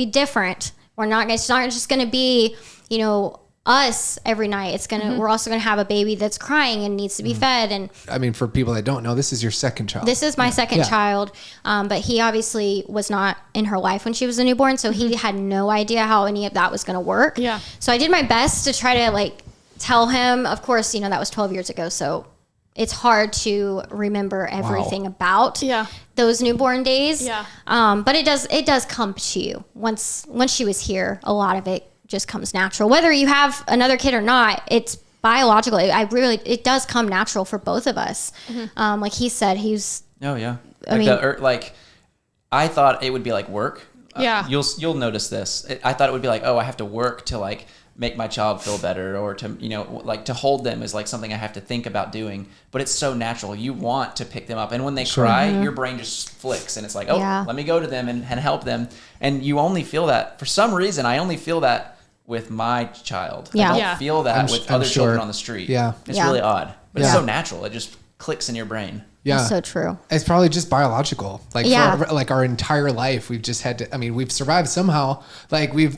different. It's not just going to be, us every night. It's going to, we're also going to have a baby that's crying and needs to be fed. And
for people that don't know, this is your second child.
This is my second child. But he obviously was not in her life when she was a newborn. So he had no idea how any of that was going to work.
Yeah.
So I did my best to try to tell him, of course, that was 12 years ago. So it's hard to remember everything about those newborn days.
Yeah.
But it does come to you once she was here. A lot of it just comes natural, whether you have another kid or not. It's biological. It does come natural for both of us. Mm-hmm. Like he said,
I thought it would be like work.
Yeah.
You'll notice this. I thought it would be like, oh, I have to work to make my child feel better, or to, you know, like to hold them is like something I have to think about doing, but it's so natural. You want to pick them up. And when they cry, your brain just flicks and it's like, oh, let me go to them and help them. And you only feel that, for some reason, I only feel that with my child. I don't feel that with other children on the street.
Yeah.
It's really odd, but it's so natural. It just clicks in your brain.
Yeah.
That's so true.
It's probably just biological. Like for like our entire life, we've just had to, I mean, we've survived somehow. Like we've,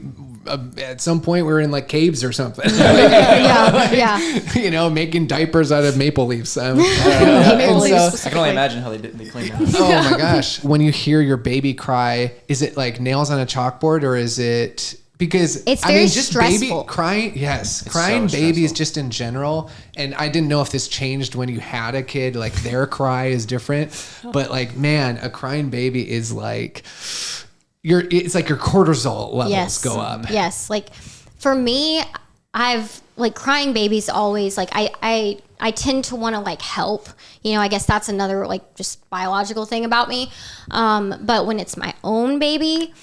at some point we were in like caves or something. You know, making diapers out of maple leaves. I
can only imagine how they clean them.
Oh my gosh. When you hear your baby cry, is it like nails on a chalkboard, or is it... Because
it's very
just
stressful.
Baby crying, crying
so
babies
stressful.
just in general. And I didn't know if this changed when you had a kid, like their cry is different. But like, man, a crying baby is like it's like your cortisol levels go up.
Yes. Like for me, I've like crying babies always like I tend to want to like help, you know, I guess that's another like just biological thing about me. But when it's my own baby,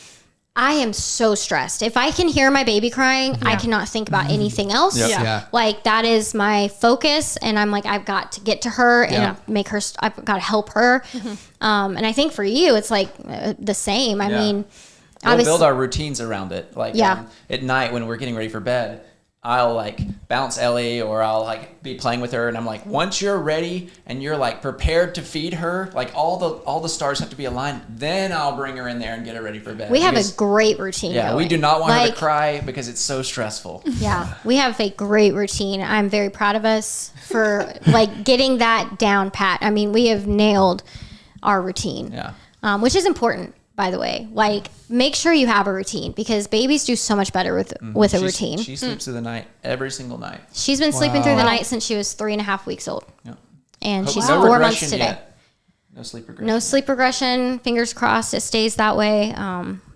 I am so stressed. If I can hear my baby crying, I cannot think about anything else. Like that is my focus. And I'm like, I've got to get to her and make her, I've got to help her. And I think for you, it's like the same. I mean,
we'll build our routines around it. Like at night when we're getting ready for bed, I'll like bounce Ellie, or I'll like be playing with her, and I'm like, once you're ready and you're like prepared to feed her, like all the stars have to be aligned, then I'll bring her in there and get her ready for bed.
We have a great routine.
Yeah,
going.
We do not want her to cry because it's so stressful.
Yeah, we have a great routine. I'm very proud of us for like getting that down pat. I mean, we have nailed our routine. Which is important. By the way, like make sure you have a routine, because babies do so much better with a routine.
She sleeps through the night every single night.
She's been sleeping through the night since she was 3.5 weeks old. And she's 4 months today.
Yet. No sleep regression.
No sleep regression. Fingers crossed it stays that way.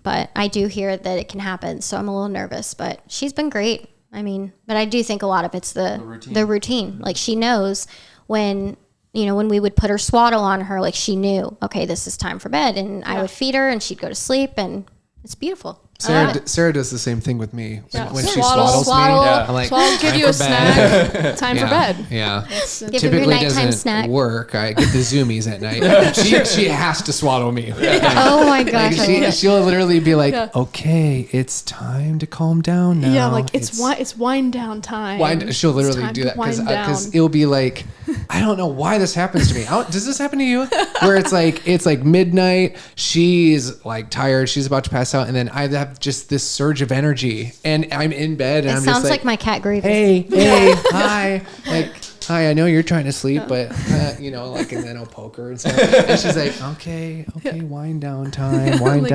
But I do hear that it can happen, so I'm a little nervous. But she's been great. I mean, but I do think a lot of it's the routine. Like she knows when. You know, when we would put her swaddle on her, like she knew, okay, this is time for bed. And I would feed her and she'd go to sleep, and it's beautiful.
Sarah does the same thing with me. When she swaddles me, I'm like,
I'll give you a snack. Time for bed.
Yeah.
Typically doesn't snack.
work. I get the zoomies at night. She has to swaddle me.
Oh my gosh.
Like she'll literally be like, okay, it's time to calm down now.
Yeah, like it's wind down time.
She'll literally do that because it'll be like, I don't know why this happens to me. Does this happen to you? Where it's like midnight, she's like tired, she's about to pass out, and then I have just this surge of energy, and I'm in bed, and I'm just like,
sounds like my cat Grievous.
Hey, hi, like, hi, I know you're trying to sleep, but you know, like, and then I'll poke her and stuff, and she's like, okay, wind down time. Quiet.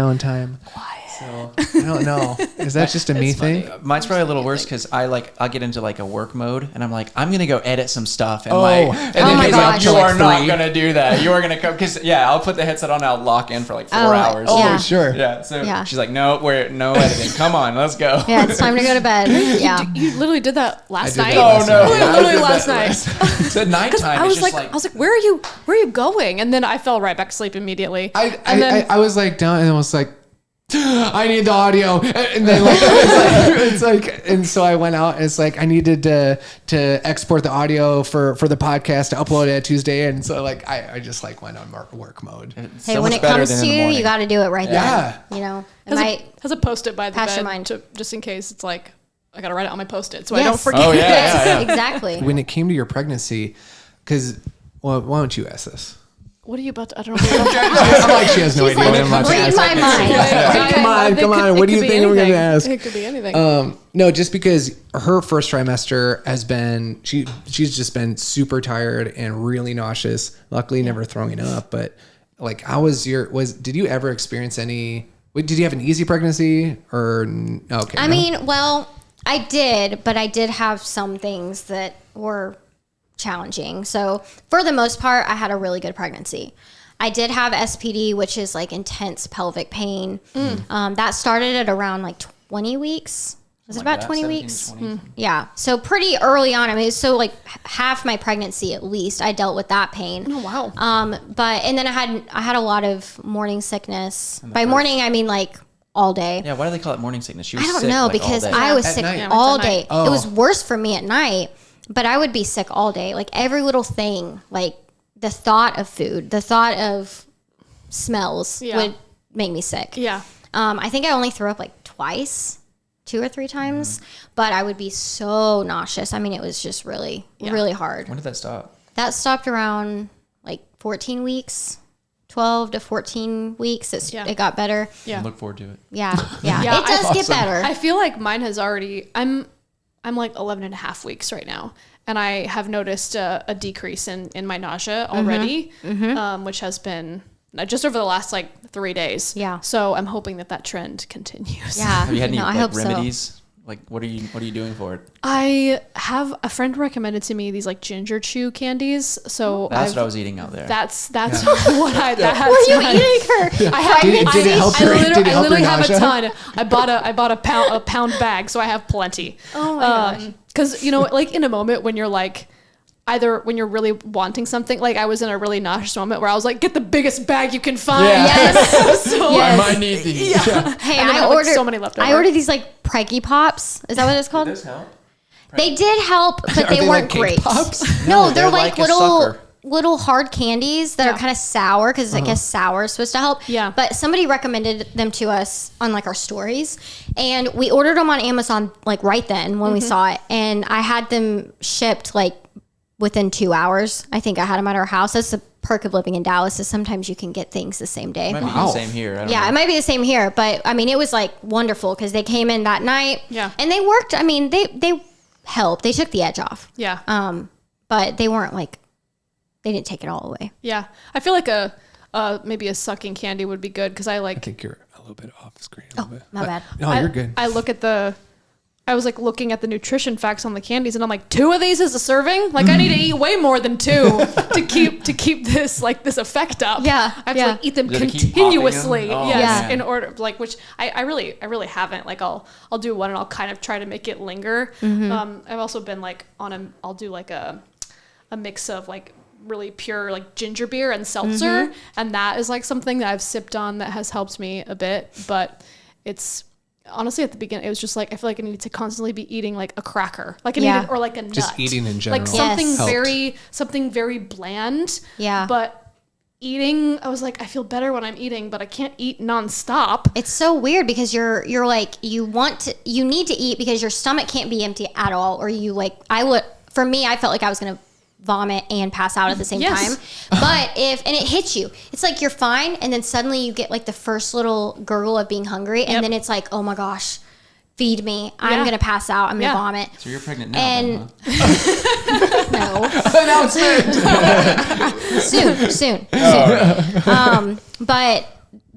So I don't know. Is that just a me thing?
Mine's probably a little worse because I'll get into like a work mode, and I'm like, I'm gonna go edit some stuff, and
then
he's like, you are not gonna do that. You are gonna come because I'll put the headset on, and I'll lock in for like 4 hours.
Oh, sure.
Yeah. So she's like, no editing. Come on, let's go.
Yeah, it's time to go to bed. Yeah.
You literally did that last night.
Oh no!
Literally last night.
It's at nighttime.
I was like, where are you going? And then I fell right back to sleep immediately.
I was like down, and I was like, I need the audio, and then like it's like, and so I went out, and it's like I needed to export the audio for the podcast to upload it Tuesday, and so like I just like went on work mode.
Hey, when it comes to you got to do it right then. You know,
has a post-it by the bed just in case. It's like I got to write it on my post-it so I don't forget.
Oh yeah.
Exactly.
When it came to your pregnancy, because why don't you ask this?
What are you about to? I don't know.
I'm like, she has no idea what I'm about to ask.
Read my mind.
Come on. What do you think we're going to ask?
It could be anything.
No, just because her first trimester has been, she's just been super tired and really nauseous. Luckily, never throwing up. But like, did you ever experience did you have an easy pregnancy or okay?
I mean, well, I did, but I did have some things that were challenging. So for the most part, I had a really good pregnancy. I did have SPD, which is like intense pelvic pain. That started at around like 20 weeks. Was it about 20 weeks? Yeah. So pretty early on. I mean, so like half my pregnancy at least, I dealt with that pain.
Oh wow.
And then I had a lot of morning sickness. By morning, I mean like all day.
Yeah, why do they call it morning sickness? She was
I don't
sick,
know,
like,
because
all day.
I was
At
sick
night.
all
At
day.
night.
Oh.
It was worse for me at night, but I would be sick all day. Like every little thing, like the thought of food, the thought of smells would make me sick.
Yeah.
I think I only threw up like twice, 2 or 3 times, but I would be so nauseous. I mean, it was just really, really hard.
When did that stop?
That stopped around like 14 weeks, 12 to 14 weeks. It got better.
Yeah.
I look forward to it.
Yeah. Yeah.
Yeah,
It does get better.
I feel like mine has already, I'm like 11 and a half weeks right now. And I have noticed a decrease in my nausea already, which has been just over the last like 3 days.
Yeah.
So I'm hoping that trend continues.
Yeah.
Have you had any
I hope
remedies? Like, what are you doing for it?
I have a friend recommended to me these like ginger chew candies. So
That's what I was eating out there.
That's what I. That's
Were you
my-
eating her?
I have.
Did it help her- did it
I
help her
literally have a
nausea?
ton. I bought a pound bag, so I have plenty.
Oh my gosh.
Because like in a moment when you're like, either when you're really wanting something, like I was in a really nauseous moment where I was like, get the biggest bag you can find.
Yeah.
Yes.
So
Yes.
I might need these. Yeah.
Hey,
And then I
I
have, like,
ordered
so many left over.
I ordered these like Preggy Pops. Is that what it's called?
Did this help?
They did help, but
Are
they
they
weren't
like cake
great.
pops?
No, they're like
a
little
sucker.
little hard candies that
Yeah.
are kind of sour because I guess sour is supposed to help.
Yeah.
But somebody recommended them to us on like our stories, and we ordered them on Amazon like right then when we saw it, and I had them shipped like within 2 hours. I think I had them at our house. That's the perk of living in Dallas, is sometimes you can get things the same day.
Might be
Wow.
the same here. I don't
Yeah,
know.
it might be the same here, but I mean, it was like wonderful because they came in that night.
Yeah.
And they worked. I mean, they helped. They took the edge off.
Yeah.
But they weren't like, they didn't take it all away.
Yeah. I feel like maybe a sucking candy would be good because I
I
like.
think you're a little bit off screen. A little bit.
My bad.
No, you're good.
I look at I was like looking at the nutrition facts on the candies, and I'm like, 2 of these is a serving. Like I need to eat way more than 2 to keep this like this effect up.
Yeah,
I have
yeah.
to like eat them
Do they keep
continuously.
popping 'em? Oh,
Yes,
man.
in order like which I really haven't. Like I'll do one and I'll kind of try to make it linger. I've also been like I'll do like a mix of like really pure like ginger beer and seltzer, and that is like something that I've sipped on that has helped me a bit. But it's honestly at the beginning it was just like I feel like I needed to constantly be eating like a cracker, like I needed, or like a nut,
Just eating in general.
like something
Yes.
something very bland.
Yeah.
But eating, I was like, I feel better when I'm eating, but I can't eat nonstop.
It's so weird because you're like, you need to eat because your stomach can't be empty at all. Or you like, for me, I felt like I was going to vomit and pass out at the same
Yes.
time. But and it hits you, it's like you're fine, and then suddenly you get like the first little gurgle of being hungry, and
Yep.
then it's like, oh my gosh, feed me, I'm
Yeah.
gonna pass out, I'm gonna
Yeah.
vomit.
So you're pregnant now,
And-
then, huh?
No. soon.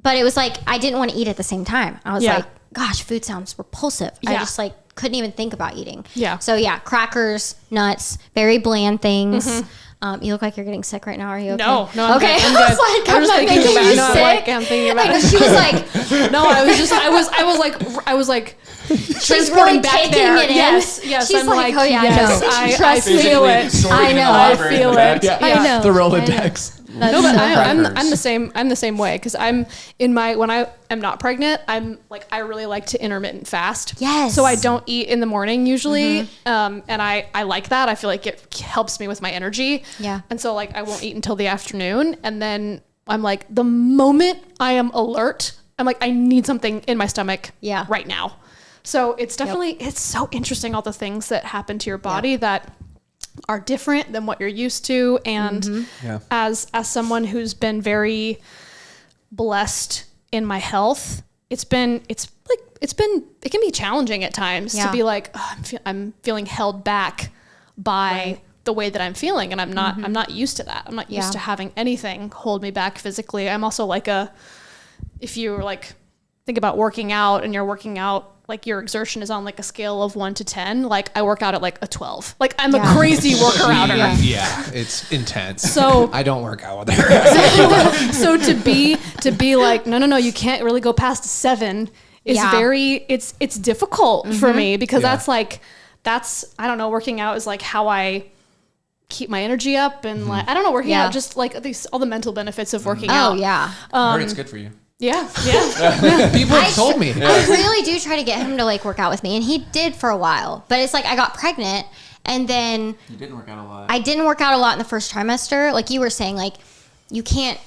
But it was like I didn't want to eat at the same time. I was
Yeah.
like, gosh, food sounds repulsive. I
Yeah.
just like couldn't even think about eating.
Yeah.
So yeah, crackers, nuts, very bland things. You look like you're getting sick right now. Are you okay?
No, I'm
okay.
good. I'm
I was
good.
like,
I'm
I'm
just
not
thinking
making
about
you
it. No, I'm
sick.
like, I'm thinking about
I know,
it.
she was like,
No, I was like
she's
transporting
really
back
taking
there.
it in.
Yes,
She's
I'm
like, oh yeah,
yes,
I know.
I
Trust me.
feel it.
I know.
I feel it.
Yeah.
I know.
The Rolodex.
That's
No, but
so
I'm the same. I'm the same way because when I am not pregnant, I'm like I really like to intermittent fast.
Yes.
So I don't eat in the morning usually, and I like that. I feel like it helps me with my energy.
Yeah.
And so like I won't eat until the afternoon, and then I'm like the moment I am alert, I'm like I need something in my stomach.
Yeah.
Right now. So it's definitely it's so interesting all the things that happen to your body that are different than what you're used to, and
Yeah.
as someone who's been very blessed in my health, it can be challenging at times
Yeah.
to be like, oh, I'm feeling held back by the way that I'm feeling, and I'm not used to that. I'm not used
Yeah.
to having anything hold me back physically. I'm also like if you like think about working out and you're working out, like your exertion is on like a scale of 1 to 10. Like I work out at like a 12. Like I'm a crazy worker outer.
Yeah, it's intense.
So-
I don't work out with her.
So to be like, no, you can't really go past 7 is
Yeah.
it's difficult for me because
Yeah.
that's I don't know, working out is like how I keep my energy up, and like I don't know, working
Yeah.
out just like all the mental benefits of working out.
Oh yeah.
I heard it's good for you.
Yeah. Yeah.
People have told me.
I really do try to get him to like work out with me, and he did for a while. But it's like I got pregnant, and then
You didn't work out a lot.
I didn't work out a lot in the first trimester. Like you were saying, like you can't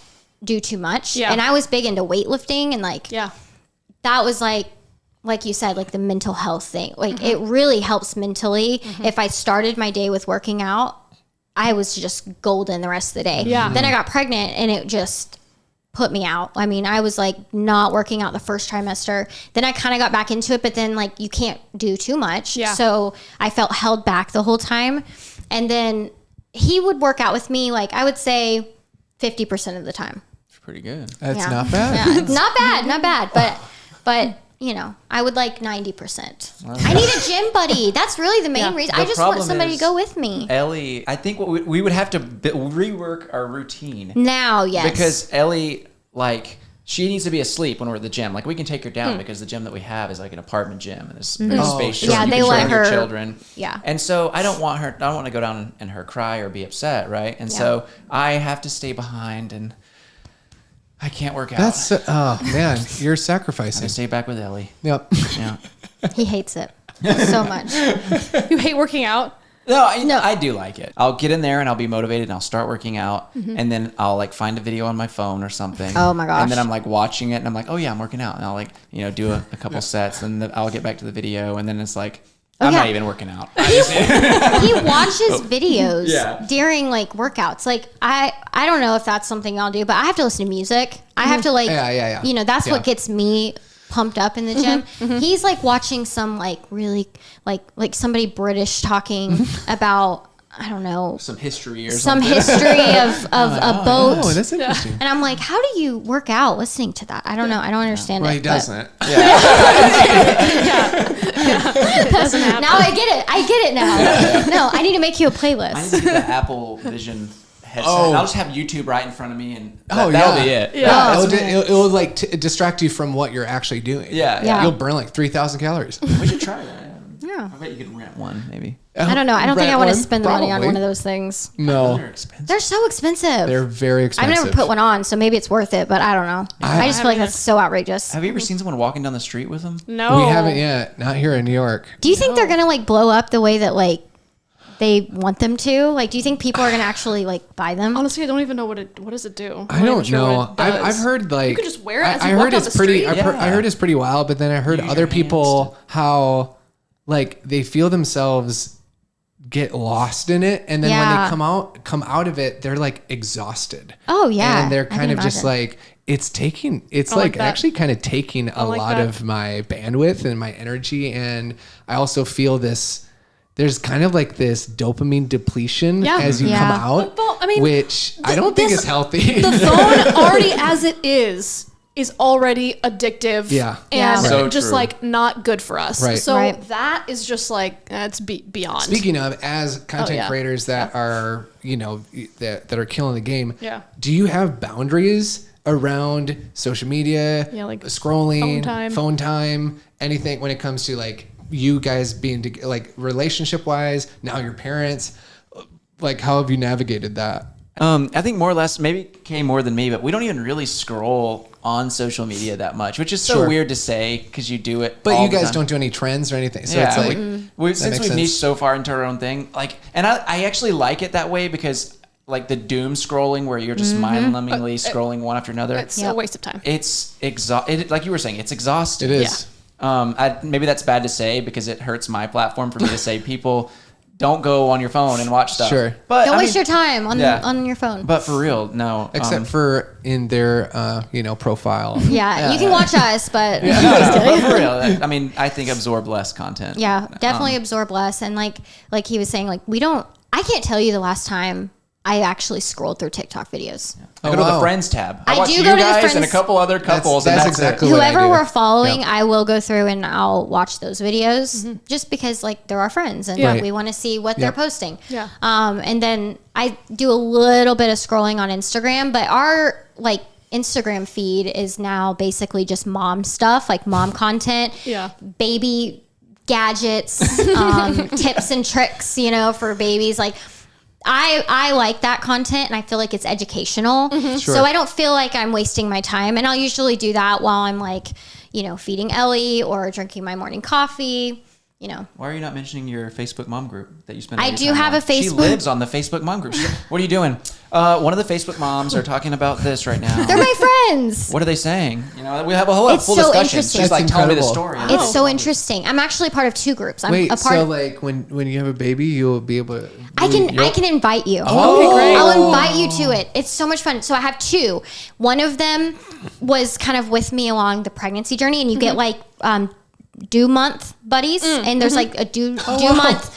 do too much.
Yeah.
And I was big into weightlifting, and like that was like you said, like the mental health thing. Like it really helps mentally. If I started my day with working out, I was just golden the rest of the day.
Yeah.
Then I got pregnant, and it just put me out. I mean, I was like not working out the first trimester. Then I kind of got back into it, but then like you can't do too much.
Yeah.
So I felt held back the whole time. And then he would work out with me, like I would say 50% of the time.
It's pretty good.
That's not bad.
Yeah, it's not bad. But you know, I would like 90%. I need a gym buddy. That's really the main reason.
The
I just want
problem
somebody to
is
go with me.
Ellie, I think what we would have to rework our routine.
Now, yes.
Because Ellie, like, she needs to be asleep when we're at the gym. Like, we can take her down because the gym that we have is like an apartment gym and it's very spacious.
Yeah,
You
they
can
let
train your
her-
children.
Yeah.
And so I don't want to go down and her cry or be upset, right? And so I have to stay behind and I can't work out.
That's oh man, you're
I
sacrificing.
stay back with Ellie.
Yep.
Yeah.
He hates it so much.
You hate working out?
No, I do like it. I'll get in there and I'll be motivated and I'll start working out and then I'll like find a video on my phone or something.
Oh my gosh.
And then I'm like watching it and I'm like, oh yeah, I'm working out. And I'll like, do a couple sets and then I'll get back to the video and then it's like, I'm not even working out.
He watches videos
Yeah.
during like workouts. Like I don't know if that's something I'll do, but I have to listen to music. I have to like,
Yeah.
That's
Yeah.
what gets me pumped up in the gym. He's like watching some like really like somebody British talking about, I don't know,
Some history or
some
something.
history of a boat.
Oh, that's interesting.
And I'm like, how do you work out listening to that? I don't know. I don't understand
Well,
it.
he
but-
doesn't.
Doesn't happen.
Now I get it now. No, I need to make you a playlist.
I need to get the Apple Vision headset.
Oh.
I'll just have YouTube right in front of me and
Oh,
that'll
yeah.
be it.
Yeah.
It'll like distract you from what you're actually doing.
Yeah.
Yeah.
You'll burn like 3,000 calories.
We should try that.
Yeah.
I bet you could rent one, maybe.
I don't know. I don't think I
Rent
want to
one?
spend the money on
Probably.
one of those things.
No,
They're expensive.
They're so expensive.
they're very
I've
expensive.
never put one on, so maybe it's worth it, but I don't know. I just feel like that's so outrageous.
Have you ever seen someone walking down the street with them?
No.
We haven't yet. Not here in New York.
Do you think they're going to like blow up the way that like they want them to? Like, do you think people are going to actually like buy them?
Honestly, I don't even know what does it do.
I
I'm not
don't
even sure
know.
what it does.
I've heard like
You could just wear it as
I
you walk
heard
down
it's
the
pretty.
street.
I heard it's pretty wild, but then I heard
Use
other
your
people
hands
how like they feel themselves get lost in it, and then when
Yeah.
they come out of it, they're like exhausted.
Oh, yeah.
and they're
I
kind
can
of just
imagine.
like it's
like
like
that.
actually kind of taking a
like
lot
that.
of my bandwidth and my energy, and I also feel this. There's kind of like this dopamine depletion
Yeah.
as you
Yeah.
come out,
Well, I mean,
which I don't think
this-
is healthy.
The phone already as it is already addictive.
Yeah.
Yeah.
And
So
just
true.
like not good for us.
Right.
So
Right.
that is just like it's beyond.
Speaking of, as content
yeah.
creators that are, that are killing the game,
Yeah.
do you have boundaries around social media,
Yeah, like
scrolling,
phone time.
anything when it comes to like you guys being like relationship wise, now your parents, like how have you navigated that?
I think more or less, maybe Kay more than me, but we don't even really scroll on social media that much, which is so
Sure.
weird to say because you do it.
But
all
you
the
guys
time.
don't do any trends or anything. So
Yeah,
it's like,
since
makes
we've
sense.
niched so far into our own thing, like, and I actually like it that way because like the doom scrolling where you're just mind-numbingly scrolling one after another.
It's
Yep.
a waste of time.
It's like you were saying, it's exhausting.
it is.
Maybe that's bad to say because it hurts my platform for me to say people don't go on your phone and watch stuff.
Sure.
But
Don't
I
waste
mean,
your time on
yeah.
on your phone.
But for real, no.
Except for in their, profile.
yeah, you can watch us, but
but for real, I mean, I think absorb less content.
yeah, definitely absorb less. And like he was saying, like I can't tell you the last time I actually scrolled through TikTok videos.
I go to
wow.
the friends tab.
I
watch
do
you
go to the
guys and a
friends-
couple other couples.
That's
and that's
exactly
it.
what I
Whoever
do.
we're following,
Yep.
I will go through and I'll watch those videos just because like they're our friends and
Right.
we want to see what they're
Yep.
posting.
Yeah.
And then I do a little bit of scrolling on Instagram, but our like Instagram feed is now basically just mom stuff, like mom content.
Yeah.
Baby gadgets, tips and tricks, for babies. Like I like that content, and I feel like it's educational.
Sure.
So I don't feel like I'm wasting my time. And I'll usually do that while I'm like, feeding Ellie or drinking my morning coffee.
Why are you not mentioning your Facebook mom group that you spend?
I do have a Facebook.
She lives on the Facebook mom group. What are you doing? One of the Facebook moms are talking about this right now.
They're my friends.
What are they saying? We have a whole
It's
full
so
discussion.
interesting.
She's like
That's
telling me the
incredible.
story.
It's so interesting. I'm actually part of 2 groups. I'm
Wait,
a part
so
of.
like when you have a baby, you'll be able to.
I can invite you.
Oh,
okay, great.
I'll invite you to it. It's so much fun. So I have 2. One of them was kind of with me along the pregnancy journey, and you get like due month buddies, and there's like a due month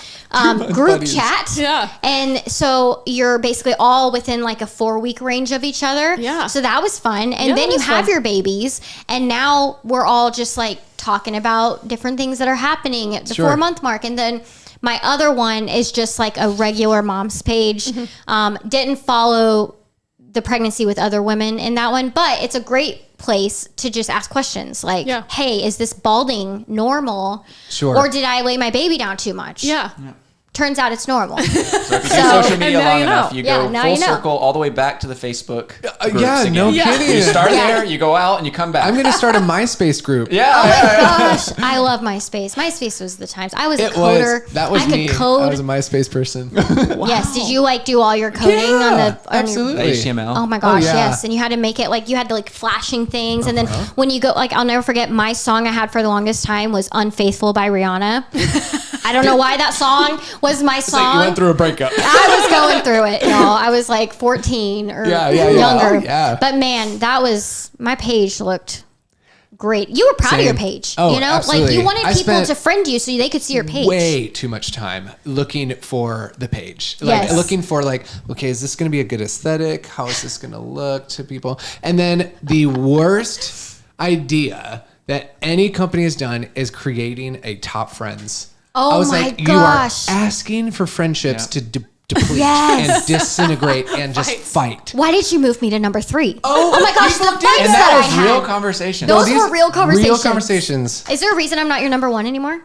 group
buddies.
chat.
Yeah.
And so you're basically all within like a 4-week range of each other.
Yeah.
So that was fun. And
Yeah,
then
that
you
is
have
fun.
your babies, and now we're all just like talking about different things that are happening at the
Sure.
4-month mark. And then my other one is just like a regular mom's page. Didn't follow the pregnancy with other women in that one, but it's a great place to just ask questions like,
Yeah.
hey, is this balding normal?
Sure.
Or did I lay my baby down too much?
Yeah.
Turns out it's normal.
So if you do
So-
social media
And now
long
you
enough,
know.
you
Yeah,
go
now
full
you know.
circle all the way back to the Facebook groups
Yeah,
again.
no
Yeah.
kidding.
You start
Yeah.
there, you go out, and you come back.
I'm gonna start a MySpace group.
yeah,
Oh my
yeah, yeah.
gosh, I love MySpace. MySpace was the times. I was a
It
coder.
was. That was
I could
me.
code.
I was a MySpace person.
Yes. Did you like do all your coding on the? On
absolutely.
Your,
HTML.
oh my gosh,
yeah.
yes. And you had to make it like you had to like flashing things, and then when you go like I'll never forget my song I had for the longest time was "Unfaithful" by Rihanna. I don't know why that song was my
It's like
song.
you went through a breakup.
I was going through it. I was like 14 or
Yeah, yeah, yeah.
younger.
Oh, yeah.
But man, that was my page looked great. You were proud of your
Same.
page.
Oh,
like
absolutely.
you wanted
I
people
spent
to friend you so they could see your page.
Way too much time looking for the page. Like
Yes.
looking for like, okay, is this going to be a good aesthetic? How is this going to look to people? And then the worst idea that any company has done is creating a top friends.
Oh
I was
my
like,
gosh.
you are asking for friendships to deplete
Yes.
and disintegrate and just fight.
Why did you move me to number 3?
Oh,
my gosh, the
people
fights
did.
And
that
that
I
was
had.
real conversation.
Those
These
were real conversations.
Real conversations.
Is there a reason I'm not your number 1 anymore?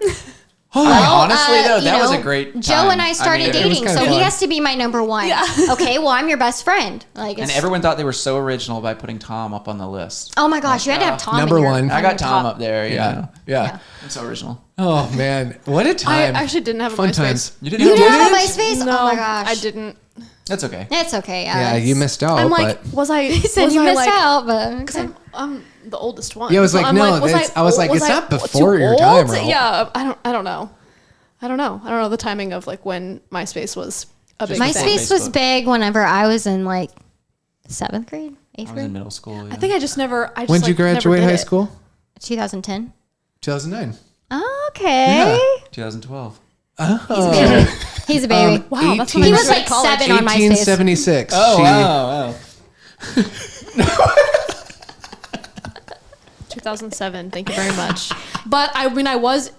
Honestly, though,
you
that was
know,
a great
Joe
time.
and I started
it was
dating,
kinda
so he
fun.
has to be my number 1.
Yeah.
Okay, well, I'm your best friend. Like,
And
it's,
everyone thought they were so original by putting Tom up on the list.
oh my gosh, you had to have Tom.
Number
in your,
1.
I
on
got
your
Tom
top.
up there.
Yeah.
Yeah.
I'm so original.
Oh man, what a
I
time!
actually didn't have a
Fun
MySpace.
times.
You didn't
You
have
didn't have a
kids?
MySpace?
No,
Oh my gosh,
I didn't.
That's okay.
It's okay.
Yeah, you missed out.
I'm like,
but
was I?
He said
was
you
I
missed
like,
out, but
Because
okay.
I'm the oldest one.
Yeah, I was
So
like,
I'm
no,
was
I was like,
was
it's
I
not before
too
your
old?
time, Ro.
Yeah, I don't know. I don't know the timing of like when MySpace was a big
Just
thing.
MySpace was
Facebook.
big whenever I was in like 7th grade, 8th
I was in
grade,
middle school. Yeah.
I think I just never. I just,
when did you
like, never
graduate
did
high
it.
school?
2010.
2009.
Okay.
2012.
He's a baby.
Wow, that's when I
He was
graduated
like
college.
7 on MySpace.
1876.
Oh,
She-
wow.
2007. Thank you very much. But I mean, I was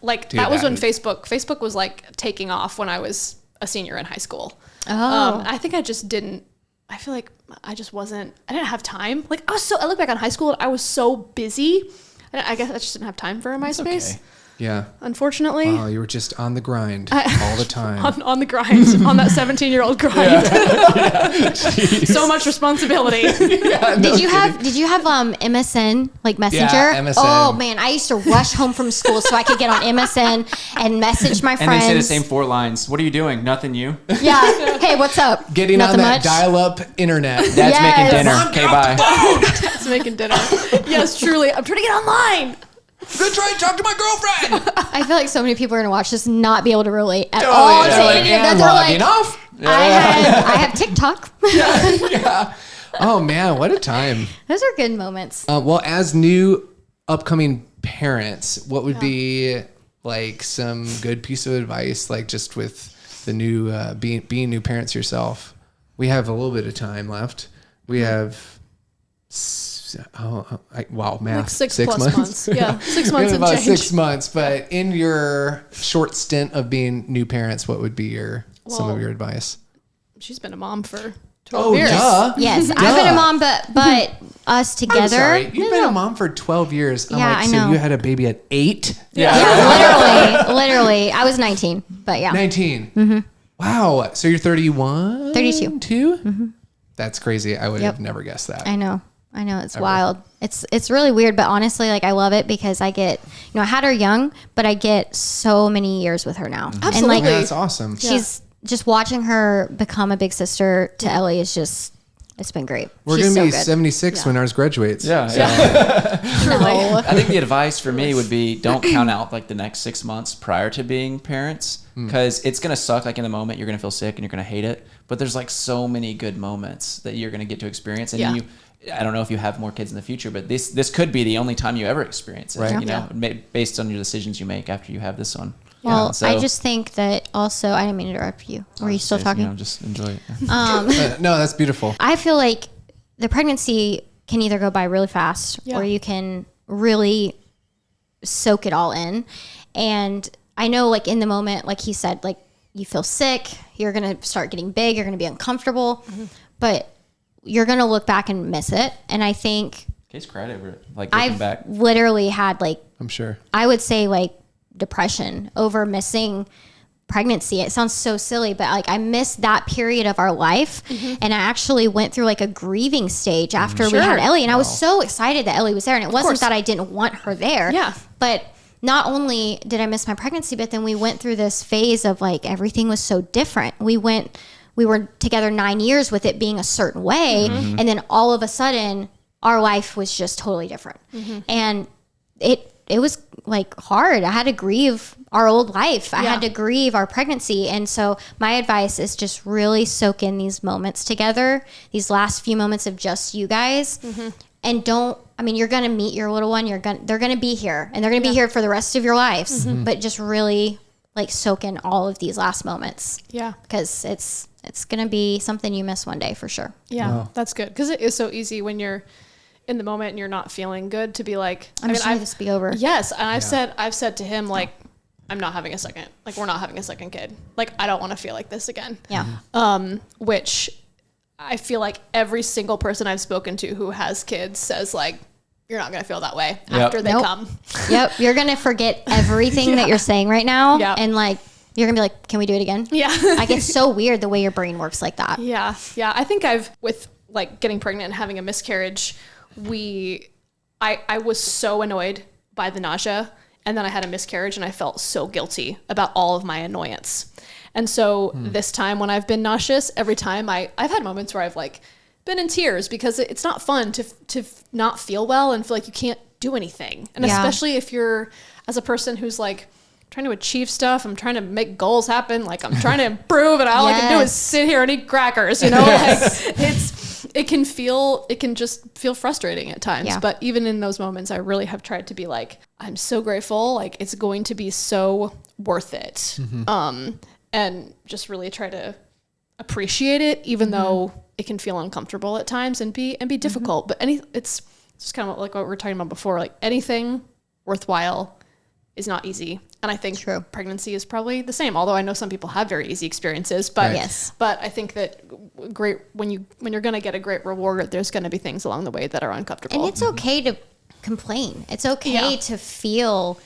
like
Dude,
that was
that
when
is-
Facebook was like taking off when I was a senior in high school.
Oh.
I think I just didn't. I feel like I just wasn't. I didn't have time. Like I look back on high school and I was so busy. I guess I just didn't have time for a MySpace.
okay.
Yeah.
Unfortunately.
Oh, you were just on the grind all the time.
On the grind, on that 17-year-old grind. So much responsibility.
Did you have MSN like Messenger?
Yeah, MSN.
Oh man, I used to rush home from school so I could get on MSN and message my
And
friends.
they say the same 4 lines. What are you doing? Nothing, you?
Yeah. Hey, what's up?
Getting
Nothing
on that
much.
dial-up internet.
Dad's
Yes.
making dinner. Okay, bye.
It's making dinner. Yes, truly. I'm trying to get online.
Good try and talk to my girlfriend.
I feel like so many people are gonna watch this and not be able to relate at
Oh,
all
yeah.
to
Like,
any of that.
and
They're
logging
like,
off.
I have TikTok.
Yeah. Oh man, what a time.
Those are good moments.
Well, as new upcoming parents, what would be like some good piece of advice, like just with the new being new parents yourself? We have a little bit of time left. We have math.
Like 6 plus months. Yeah, 6
We
months
have
and
about
change.
6 months. But in your short stint of being new parents, what would be some of
Well,
your advice?
She's been a mom for 12
Oh,
years.
duh.
Yes,
Duh.
I've been a mom, but us together.
I'm sorry. You've
No,
been
no.
a mom for 12 years. I'm
Yeah,
like,
I
so
know.
you had a baby at 8?
Yeah, literally. I was 19, but yeah.
19. Mm-hmm. Wow. So you're 31?
32.
2? That's crazy. I would have never guessed that.
I know. It's wild. It's really weird, but honestly, like I love it because I get, I had her young, but I get so many years with her now.
Absolutely.
And like,
That's awesome.
she's just watching her become a big sister to Ellie is just, it's been great.
We're
She's
going to
so
be
good.
76 when ours graduates.
Yeah.
No.
I think the advice for me would be don't count out like the next 6 months prior to being parents, because it's going to suck. Like in the moment, you're going to feel sick and you're going to hate it. But there's like so many good moments that you're going to get to experience. And I don't know if you have more kids in the future, but this could be the only time you ever experience it,
Right.
Based on your decisions you make after you have this one.
Well,
So,
I just think that also, I didn't mean to interrupt you. Were you still talking?
Just enjoy it.
No, that's beautiful.
I feel like the pregnancy can either go by really fast or you can really soak it all in. And I know like in the moment, like he said, like you feel sick, you're going to start getting big, you're going to be uncomfortable, but you're going to look back and miss it. And I think
Case cried over it. Like looking
I've
back.
literally had like,
I'm sure.
I would say like depression over missing pregnancy. It sounds so silly, but like I missed that period of our life. And I actually went through like a grieving stage after we had Ellie. And I was so excited that Ellie was there. And it wasn't that I didn't want her there.
Yeah.
But not only did I miss my pregnancy, but then we went through this phase of like everything was so different. We were together 9 years with it being a certain way. And then all of a sudden our life was just totally different. And it was like hard. I had to grieve our old life. I had to grieve our pregnancy. And so my advice is just really soak in these moments together, these last few moments of just you guys. And you're going to meet your little one. They're going to be here and they're going to be here for the rest of your lives, but just really like soak in all of these last moments. Yeah. Because it's going to be something you miss one day for sure.
Yeah.
Wow.
That's good. Cause it is so easy when you're in the moment and you're not feeling good to be like,
I'm just ready this to be over.
Yes. And I've said to him, like, I'm not having a second, like we're not having a second kid. Like, I don't want to feel like this again.
Yeah.
Which I feel like every single person I've spoken to who has kids says like, you're not going to feel that way after they come.
Yep. You're going to forget everything that you're saying right now.
Yep.
And like, you're gonna be like, can we do it again?
Yeah.
Like, it's so weird the way your brain works like that.
Yeah. Yeah. I think with like getting pregnant and having a miscarriage, I was so annoyed by the nausea, and then I had a miscarriage and I felt so guilty about all of my annoyance. And so this time when I've been nauseous, every time I've had moments where I've like been in tears because it's not fun to not feel well and feel like you can't do anything. And especially if you're as a person who's like trying to achieve stuff, I'm trying to make goals happen. Like I'm trying to improve and all I can do is sit here and eat crackers, you know, like it can just feel frustrating at times. Yeah. But even in those moments, I really have tried to be like, I'm so grateful. Like it's going to be so worth it. And just really try to appreciate it, even though it can feel uncomfortable at times and be difficult. But it's just kind of like what we were talking about before, like anything worthwhile is not easy. And I think pregnancy is probably the same, although I know some people have very easy experiences, but but I think that when you're going to get a great reward, there's going to be things along the way that are uncomfortable.
And it's okay to complain. It's okay to feel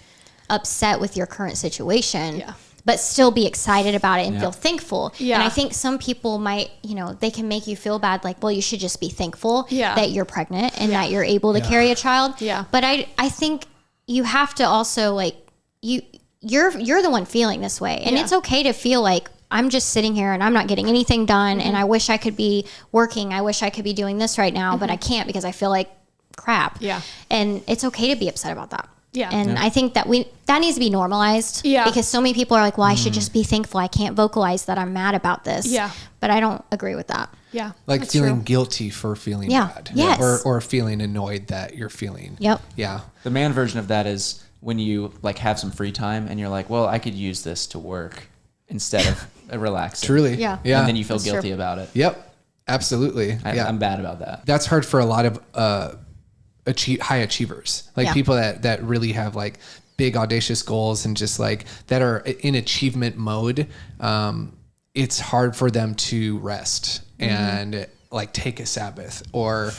upset with your current situation, but still be excited about it and feel thankful. Yeah. And I think some people might, they can make you feel bad. Like, well, you should just be thankful that you're pregnant and that you're able to carry a child. Yeah. But I think you have to also like, you're the one feeling this way. And it's okay to feel like I'm just sitting here and I'm not getting anything done. And I wish I could be working. I wish I could be doing this right now, but I can't because I feel like crap. Yeah. And it's okay to be upset about that. Yeah. And I think that needs to be normalized. Yeah. Because so many people are like, well, I should just be thankful. I can't vocalize that I'm mad about this. Yeah. But I don't agree with that.
Yeah.
Like feeling guilty for feeling bad.
Yes.
Or feeling annoyed that you're feeling.
Yep.
Yeah.
The man version of that is when you like have some free time and you're like, well, I could use this to work instead of relaxing.
Truly.
Yeah.
Yeah.
And then you feel guilty about it.
Yep. Absolutely.
I'm bad about that.
That's hard for a lot of high achievers, like people that really have like big audacious goals and just like that are in achievement mode. It's hard for them to rest and like take a Sabbath or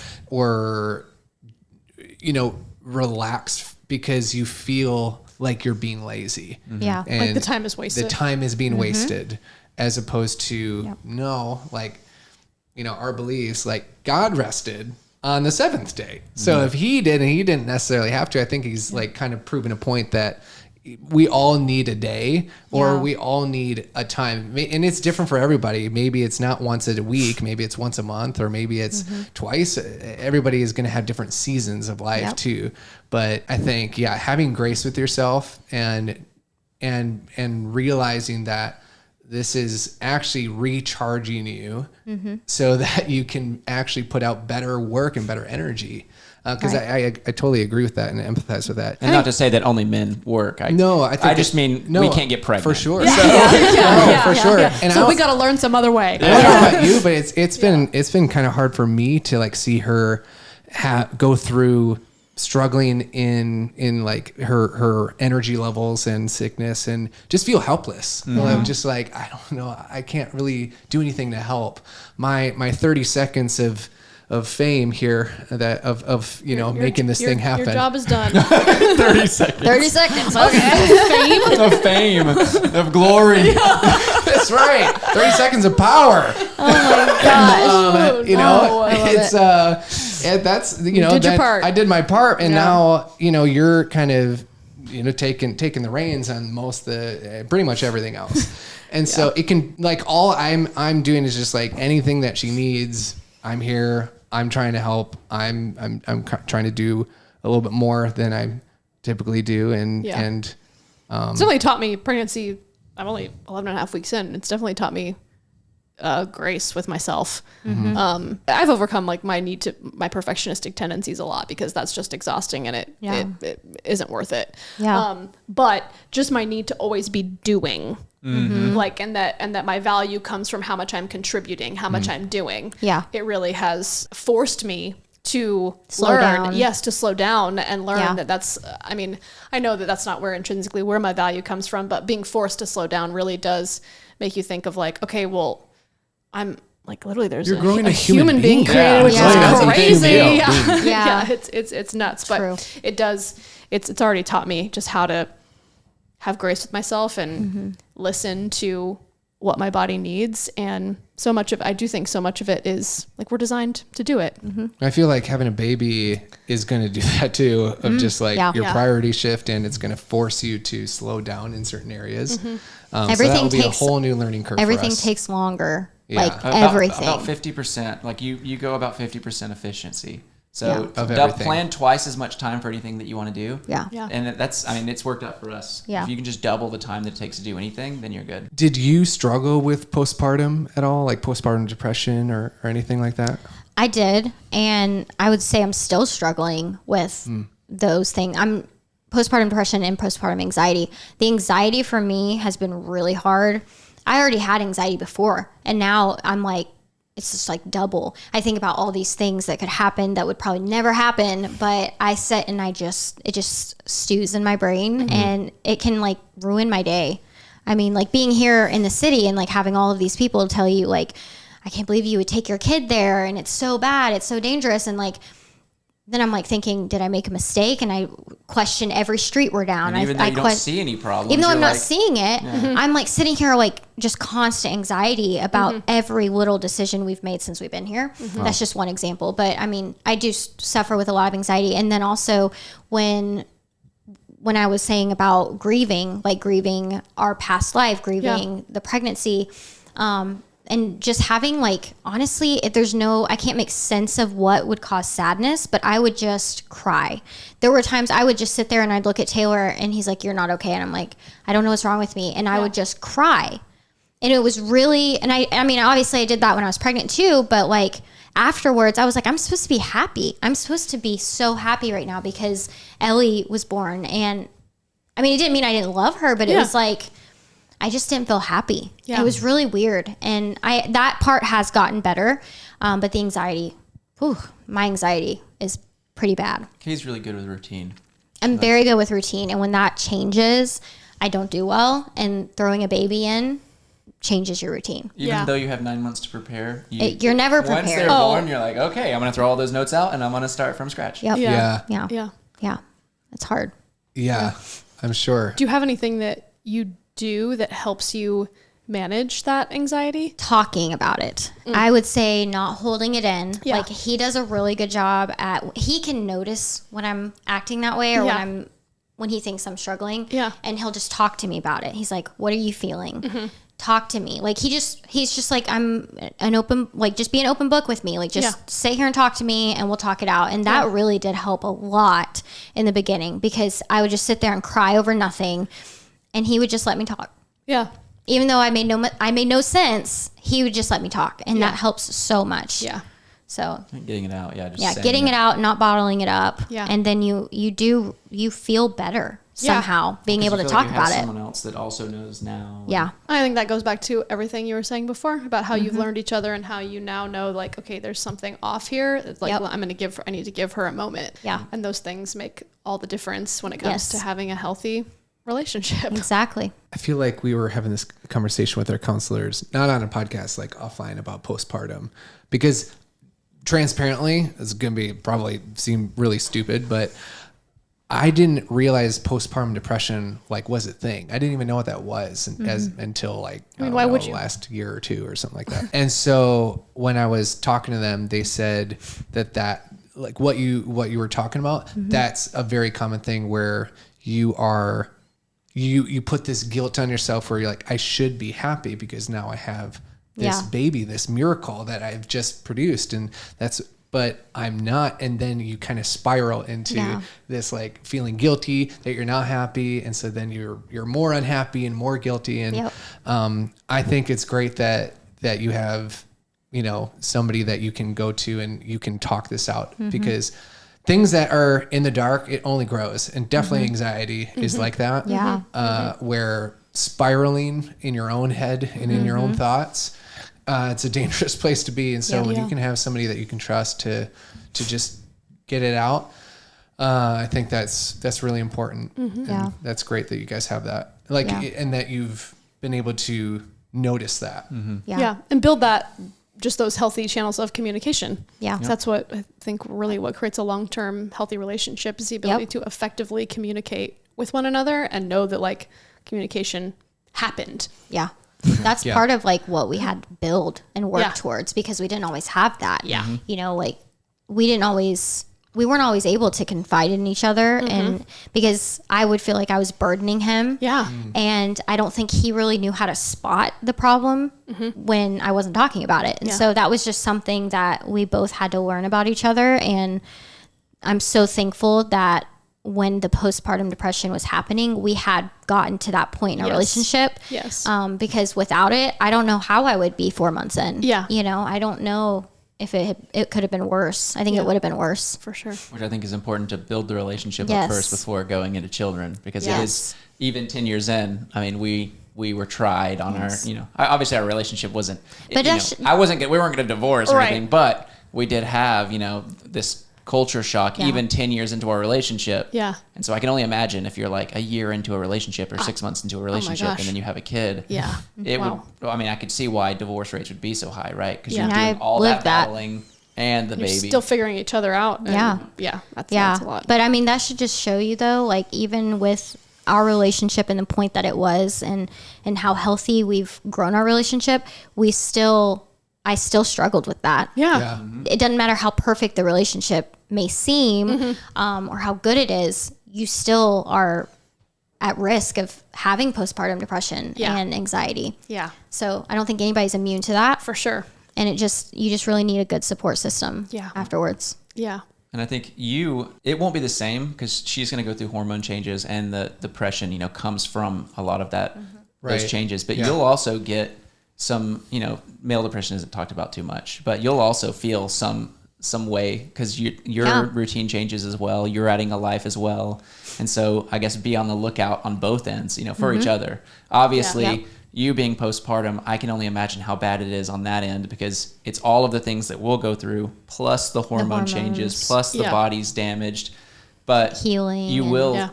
relax because you feel like you're being lazy.
Yeah.
And like the time is wasted.
The time is being wasted. as opposed to no, like, you know, our beliefs, like God rested on the seventh day. So if he did, and he didn't necessarily have to, I think he's like kind of proving a point that we all need a day, or we all need a time, and it's different for everybody. Maybe it's not once a week, maybe it's once a month, or maybe it's twice. Everybody is going to have different seasons of life too. But I think, having grace with yourself and realizing that this is actually recharging you so that you can actually put out better work and better energy. Because I totally agree with that and empathize with that.
And not to say that only men work. I just mean we can't get pregnant.
For sure.
For
sure. And
so we got to learn some other way.
I don't know about you, but it's been kind of hard for me to like see her go through struggling in like her energy levels and sickness, and just feel helpless. Like, just like, I don't know, I can't really do anything to help. My 30 seconds of fame here, that of making this thing happen.
Your job is done.
30 seconds.
30 seconds. Okay.
Of fame, of glory.
That's right. 30 seconds of power.
Oh my gosh.
That's
did your part.
I did my part, and now you're kind of taking the reins on most pretty much everything else. And so it can, like, all I'm doing is just like anything that she needs, I'm here. I'm trying to help. I'm trying to do a little bit more than I typically do. And
it's definitely taught me pregnancy. I'm only 11 and a half weeks in. It's definitely taught me grace with myself. I've overcome like my perfectionistic tendencies a lot, because that's just exhausting, and it isn't worth it. But just my need to always be doing. Like, and that my value comes from how much I'm contributing, how much I'm doing. It really has forced me to slow down and learn that that's, I mean, I know that that's not intrinsically where my value comes from, but being forced to slow down really does make you think of like, okay, well, I'm like, literally there's a human being created, which is crazy. It's nuts.
True.
But it's already taught me just how to have grace with myself and listen to what my body needs. And I do think so much of it is like, we're designed to do it.
I feel like having a baby is going to do that too, of just like your priority shift, and it's going to force you to slow down in certain areas.
Everything
so that will be
takes
a whole new learning curve.
Everything
for us.
takes longer.
Yeah.
Like everything.
About 50%. Like you go about 50% efficiency. So
everything.
plan twice as much time for anything that you want to do.
Yeah.
And it's worked out for us.
Yeah.
If you can just double the time that it takes to do anything, then you're good.
Did you struggle with postpartum at all? Like postpartum depression or anything like that?
I did. And I would say I'm still struggling with those things. I'm postpartum depression and postpartum anxiety. The anxiety for me has been really hard. I already had anxiety before, and now I'm like, it's just like double. I think about all these things that could happen that would probably never happen, but I sit and it just stews in my brain, and it can like ruin my day. I mean, like being here in the city and like having all of these people tell you like, I can't believe you would take your kid there, and it's so bad, it's so dangerous. And like, then I'm like thinking, did I make a mistake? And I question every street we're down.
And even though you don't see any problems,
even though I'm not seeing it, I'm like sitting here like just constant anxiety about every little decision we've made since we've been here. That's just one example. But I mean, I do suffer with a lot of anxiety. And then also when I was saying about grieving our past life, grieving the pregnancy, and just having like, honestly, I can't make sense of what would cause sadness, but I would just cry. There were times I would just sit there and I'd look at Taylor and he's like, you're not okay. And I'm like, I don't know what's wrong with me. And I would just cry. And it was really, and I mean, obviously I did that when I was pregnant too, but like afterwards I was like, I'm supposed to be happy. I'm supposed to be so happy right now because Ellie was born. And I mean, it didn't mean I didn't love her, but it was like, I just didn't feel happy. It was really weird. And that part has gotten better. But the anxiety, my anxiety is pretty bad.
Kay's really good with routine.
I'm very good with routine. And when that changes, I don't do well. And throwing a baby in changes your routine.
Even though you have 9 months to prepare.
You're never prepared.
Once they're born, you're like, okay, I'm going to throw all those notes out and I'm going to start from scratch.
Yep.
Yeah.
It's hard.
Yeah, I'm sure.
Do you have anything that you do that helps you manage that anxiety?
Talking about it. I would say not holding it in.
Yeah.
Like he does a really good job he can notice when I'm acting that way or when he thinks I'm struggling.
Yeah.
And he'll just talk to me about it. He's like, what are you feeling? Talk to me. Like he's just like, I'm an open, like just be an open book with me. Like just sit here and talk to me and we'll talk it out. And that really did help a lot in the beginning because I would just sit there and cry over nothing and he would just let me talk.
Yeah.
Even though I made no sense, he would just let me talk. And that helps so much.
Yeah.
So
Getting it out. Yeah.
Getting it out, not bottling it up.
Yeah.
And then you feel better somehow being able to talk about it.
Someone else that also knows now.
Yeah.
I think that goes back to everything you were saying before about how you've learned each other and how you now know like, okay, there's something off here. It's like, I need to give her a moment.
Yeah.
And those things make all the difference when it comes to having a healthy relationship.
Exactly.
I feel like we were having this conversation with our counselors, not on a podcast, like offline about postpartum, because transparently, it's going to be probably seem really stupid, but I didn't realize postpartum depression was a thing. I didn't even know what that was until
why would you?
last year or two or something like that. And so when I was talking to them, they said that like what you were talking about, that's a very common thing where you put this guilt on yourself where you're like, I should be happy because now I have this baby, this miracle that I've just produced. But I'm not. And then you kind of spiral into this like feeling guilty that you're not happy. And so then you're more unhappy and more guilty. And I think it's great that you have, somebody that you can go to and you can talk this out because things that are in the dark, it only grows. And definitely anxiety is like that.
Yeah.
Where spiraling in your own head and in your own thoughts, it's a dangerous place to be. And so when you can have somebody that you can trust to just get it out, I think that's really important. And that's great that you guys have that. And that you've been able to notice that.
Yeah. And build just those healthy channels of communication.
Yeah.
That's what I think really what creates a long-term healthy relationship is the ability to effectively communicate with one another and know that like communication happened.
Yeah. That's part of like what we had to build and work towards because we didn't always have that.
Yeah.
Like we weren't always able to confide in each other and because I would feel like I was burdening him.
Yeah.
And I don't think he really knew how to spot the problem when I wasn't talking about it. And so that was just something that we both had to learn about each other. And I'm so thankful that when the postpartum depression was happening, we had gotten to that point in our relationship.
Yes.
Because without it, I don't know how I would be 4 months in.
Yeah.
I don't know if it could have been worse. I think it would have been worse.
For sure.
Which I think is important to build the relationship up first before going into children, because it is even 10 years in. I mean, we were tried on our, obviously our relationship wasn't, we weren't going to divorce or anything, but we did have, this culture shock even 10 years into our relationship.
Yeah.
And so I can only imagine if you're like a year into a relationship or 6 months into a relationship and then you have a kid.
Yeah.
It would, I could see why divorce rates would be so high, right? Because you're
I
doing all
lived
that battling and the
You're
baby.
still figuring each other out. And that's a lot.
But I mean, that should just show you though, like even with our relationship and the point that it was and how healthy we've grown our relationship, I still struggled with that.
Yeah.
It doesn't matter how perfect the relationship may seem or how good it is, you still are at risk of having postpartum depression and anxiety.
Yeah.
So I don't think anybody's immune to that.
For sure.
And you just really need a good support system afterwards.
Yeah.
And I think it won't be the same because she's going to go through hormone changes and the depression, comes from a lot of that, those changes. But you'll also get some, male depression isn't talked about too much, but you'll also feel some way because your routine changes as well. You're adding a life as well. And so I guess be on the lookout on both ends, for each other. Obviously, you being postpartum, I can only imagine how bad it is on that end because it's all of the things that we'll go through, plus the hormone changes, plus the body's damaged. But
healing.
You will,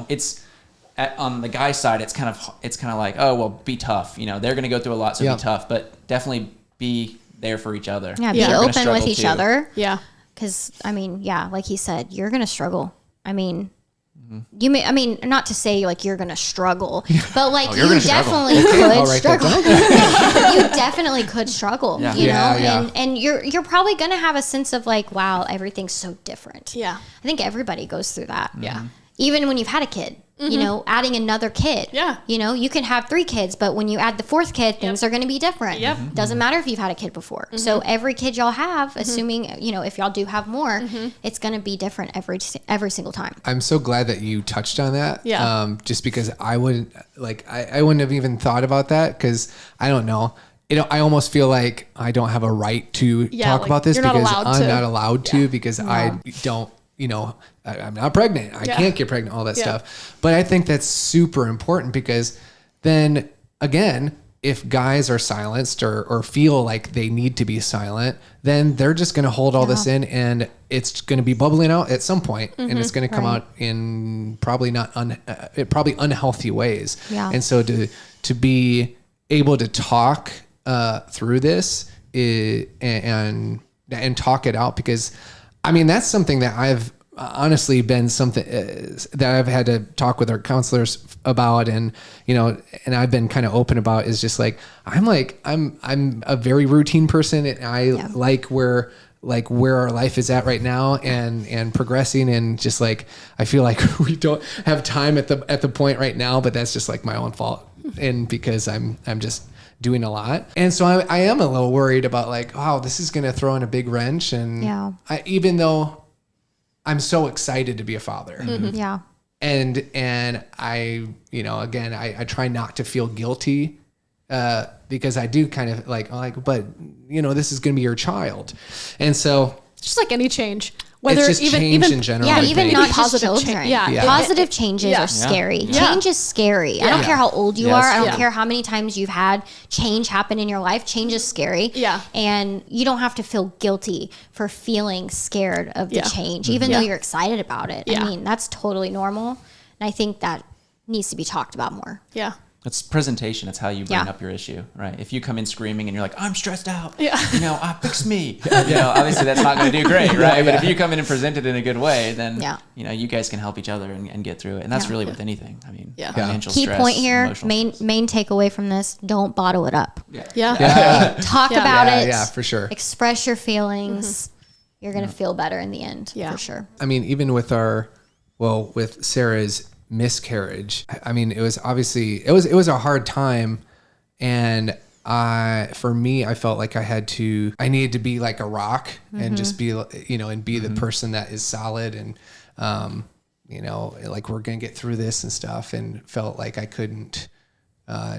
it's on the guy's side, it's kind of like, oh, well, be tough. They're going to go through a lot, so be tough. But definitely be there for each other.
Yeah, be open with each other.
Yeah.
Because, like he said, you're going to struggle. I mean, you may, I mean, not to say like you're going to struggle, but like you definitely
I'll
could
write that
struggle. You definitely could struggle, you know,
Yeah.
and you're probably going to have a sense of like, wow, everything's so different.
Yeah.
I think everybody goes through that.
Yeah.
Even when you've had a kid, you know, adding another kid.
Yeah.
You know, you can have 3 kids, but when you add the 4th kid, things are going to be different.
Yep.
Doesn't matter if you've had a kid before. So every kid y'all have, assuming, you know, if y'all do have more, it's going to be different every single time.
I'm so glad that you touched on that.
Yeah.
Just because I wouldn't I wouldn't have even thought about that, because I don't know. You know, I almost feel like I don't have a right to talk
like,
about this
you're not
because
allowed
I'm
to.
not allowed to, because I don't, you know, I'm not pregnant. I can't get pregnant, all that stuff. But I think that's super important, because then again, if guys are silenced or feel like they need to be silent, then they're just going to hold all this in, and it's going to be bubbling out at some point, and it's going to come out in probably probably unhealthy ways.
Yeah.
And so to be able to talk through this and talk it out, because I mean, that's something that I've honestly been something that I've had to talk with our counselors about, and you know, and I've been kind of open about, is just like I'm a very routine person, and I like where our life is at right now, and progressing, and just like I feel like we don't have time at the point right now, but that's just like my own fault, and because I'm just doing a lot. And so I am a little worried about like, wow, this is going to throw in a big wrench. And even though I'm so excited to be a father.
Yeah.
And I, you know, again, I try not to feel guilty, because I do kind of like, but you know, this is going to be your child. And so
just like any change, whether
it's just change in general.
Yeah,
I
even
think.
not just
Positive
children.
change.
Positive changes are scary. Change is scary. I don't care how old you are. I don't care how many times you've had change happen in your life. Change is scary.
Yeah.
And you don't have to feel guilty for feeling scared of the change, even though you're excited about it. I mean, that's totally normal. And I think that needs to be talked about more.
Yeah.
It's presentation. It's how you bring up your issue, right? If you come in screaming and you're like, I'm stressed out, you know, fix me. You know, obviously that's not going to do great, right? But if you come in and present it in a good way, then, you know, you guys can help each other and get through it. And that's really with anything. I mean, financial
Key
stress.
point here, main takeaway from this, don't bottle it up. Talk about it.
Yeah, for sure.
Express your feelings. You're going to feel better in the end, for sure.
I mean, even with with Sarah's miscarriage, I mean, it was obviously it was a hard time, and for me, I felt like I needed to be like a rock and just be, you know, and be the person that is solid, and you know, like we're gonna get through this and stuff, and felt like I couldn't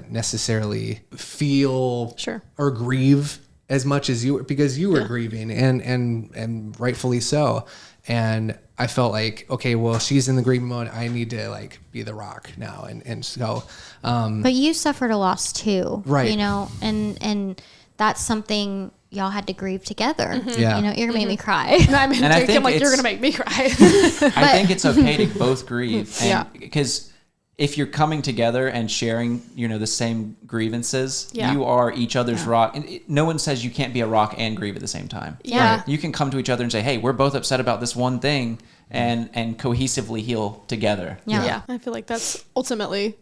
necessarily feel or grieve as much as you were, because you were grieving, and rightfully so. And I felt like, okay, well, she's in the grieving mode. I need to like be the rock now. And so,
but you suffered a loss too,
right?
You know, and that's something y'all had to grieve together.
Yeah.
You know, you're gonna make me cry.
I mean,
And I think
like you're gonna make me cry.
I think it's okay to both grieve, because if you're coming together and sharing, you know, the same grievances, you are each other's rock. And no one says you can't be a rock and grieve at the same time.
Yeah.
Right? You can come to each other and say, hey, we're both upset about this one thing, and cohesively heal together.
Yeah. I feel like that's ultimately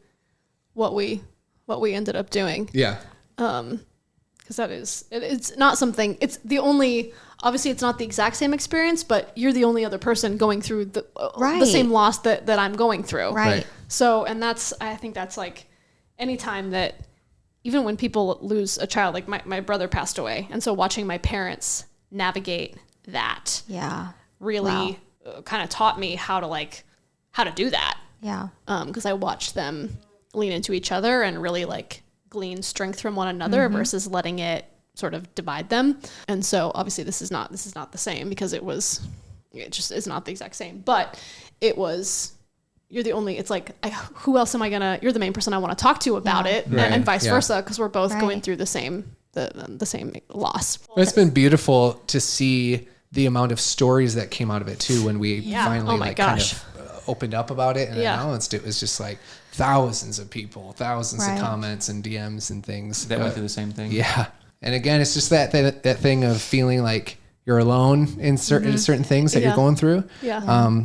what we ended up doing.
Yeah.
Because it's not something, it's the only, obviously it's not the exact same experience, but you're the only other person going through the same loss that I'm going through.
Right.
So, and I think that's like anytime that, even when people lose a child, like my brother passed away. And so watching my parents navigate that really kind of taught me how to do that.
Yeah.
Because I watched them lean into each other and really like glean strength from one another versus letting it sort of divide them. And so obviously this is not the same, because it just is not the exact same, but it was, you're the only, it's like, who else am I gonna, you're the main person I want to talk to about it, and vice versa, because we're both going through the same loss.
It's been beautiful to see the amount of stories that came out of it too, when we finally kind of opened up about it and announced it. Was just like thousands of people, thousands of comments and DMs and things
that went through the same thing.
Yeah. And again, it's just that thing of feeling like you're alone in certain things that you're going through.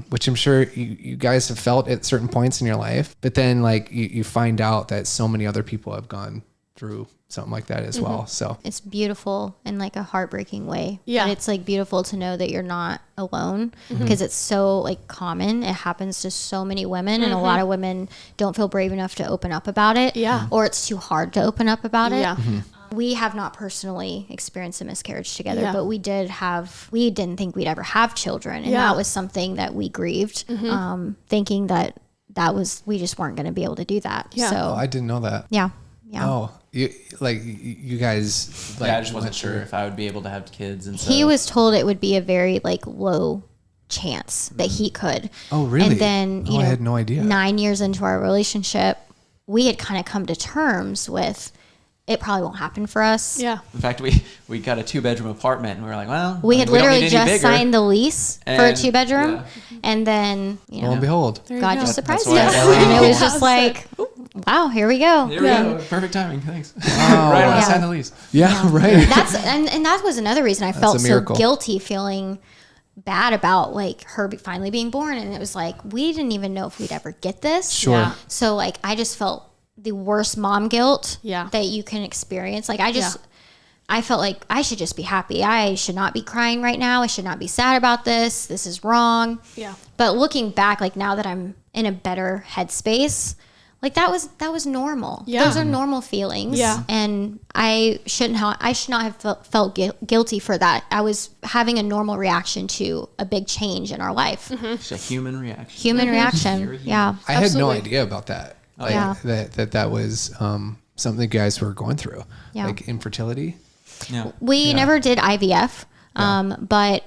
Which I'm sure you guys have felt at certain points in your life, but then like you find out that so many other people have gone through something like that as well. So
it's beautiful in like a heartbreaking way.
Yeah.
But it's like beautiful to know that you're not alone because it's so like common. It happens to so many women and a lot of women don't feel brave enough to open up about it.
Yeah.
Or it's too hard to open up about it.
Yeah.
We have not personally experienced a miscarriage together, but we didn't think we'd ever have children. And that was something that we grieved, thinking that we just weren't going to be able to do that.
Yeah.
So
I didn't know that.
yeah.
Oh, you guys like,
I just wasn't sure if I would be able to have kids. And so
He was told it would be a very like low chance that he could.
Oh, really?
And then,
I had no idea.
9 years into our relationship, we had kind of come to terms with it probably won't happen for us.
Yeah.
in fact, we got a 2-bedroom apartment, and we were like, well,
We had
don't
literally
need any
just
bigger.
signed the lease for a
And-
2-bedroom.
yeah.
And then,
Lo and behold.
God just surprised
why
us.
I love
And it
you.
was just like, wow, here we go.
Here we go. Perfect timing. Thanks. Right when I signed the lease.
Yeah, right.
And that was another reason I felt
a
so
miracle.
guilty, feeling bad about like her finally being born. And it was like, we didn't even know if we'd ever get this.
Sure.
Yeah.
So like, I just felt the worst mom guilt
Yeah.
that you can experience. Like I felt like I should just be happy. I should not be crying right now. I should not be sad about this. This is wrong.
Yeah.
But looking back, like now that I'm in a better headspace, like that was normal.
Yeah.
Those are normal feelings.
Yeah.
And I should not have felt guilty for that. I was having a normal reaction to a big change in our life.
It's a human reaction.
Human reaction.
You're human.
Yeah.
I had no
Absolutely.
idea about that. Like,
Yeah.
that was something you guys were going through.
Yeah.
Like infertility.
Yeah.
We never did IVF, but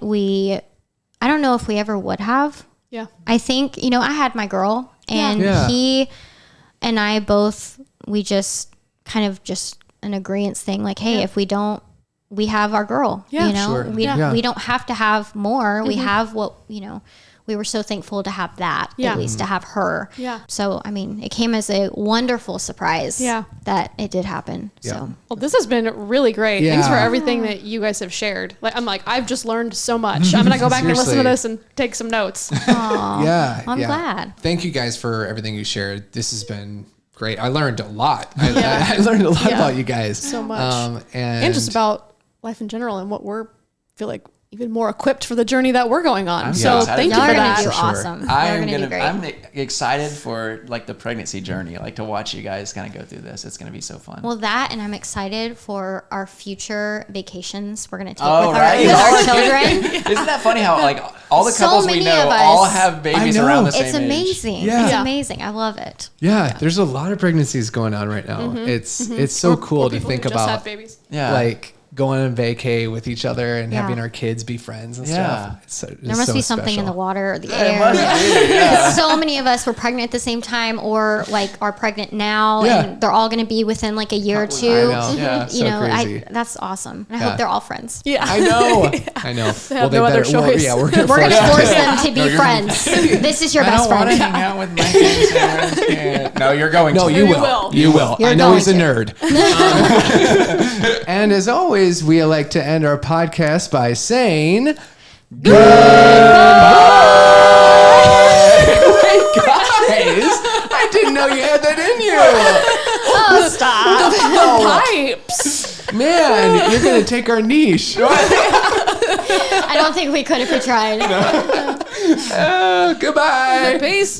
I don't know if we ever would have.
Yeah.
I think, I had my girl and
Yeah.
he and I both, we just kind of just an agreeance thing. Like, hey, if we don't, we have our girl,
Yeah.
Sure.
we don't have to have more. We have what, we were so thankful to have that,
Yeah.
at least to have her.
Yeah.
So, I mean, it came as a wonderful surprise
Yeah.
that it did happen.
Yeah.
So
Well, this has been really great. Thanks for
Yeah.
everything that you guys have shared. Like, I've just learned so much. I'm gonna go back and listen to
Seriously.
this and take some notes.
Yeah.
I'm
yeah.
glad.
Thank you guys for everything you shared. This has been great. I learned a lot. I learned a lot
Yeah.
about you guys.
So much.
And
just about life in general and what feel like even more equipped for the journey that we're going on. So
excited.
thank you
Y'all
for
are gonna
that.
do
For sure.
awesome. Y'all are
I'm
gonna do great.
I'm excited for like the pregnancy journey, like to watch you guys kind of go through this. It's going to be so fun.
Well, that, and I'm excited for our future vacations we're going to take
Oh,
with
right.
with our
All
children.
Isn't that funny how like all the
So
couples we
many
know
of us-
all have babies
I know.
around the same
It's
age?
amazing.
Yeah.
It's
Yeah.
amazing. I love it.
yeah, there's a lot of pregnancies going on right now. It's so cool to
People
think
who just had
about,
babies.
Yeah.
like going on vacay with each other and
Yeah.
having our kids be friends and
Yeah.
stuff. It's
There must
so
be something in the
special.
water or the
There
air.
must be, yeah.
Because so many of us were pregnant at the same time or like are pregnant now
Yeah.
and they're all going to be within like a year or two.
I know.
Yeah.
So crazy.
That's awesome. And I
Yeah.
hope they're all friends.
Yeah.
I know. I know.
have no other choice.
Yeah,
We're going to force them to be friends. This is your
I
best
don't want to
friend.
hang out with my kids. No, you're going
No,
to.
you will.
will.
You will.
You're
I know
going
he's a
to.
nerd. And as always, we like to end our podcast by saying guys, I didn't know you had that in you.
Oh, stop.
Pipes.
Man, you're going to take our niche.
I don't think we could if we tried.
Goodbye.
Peace.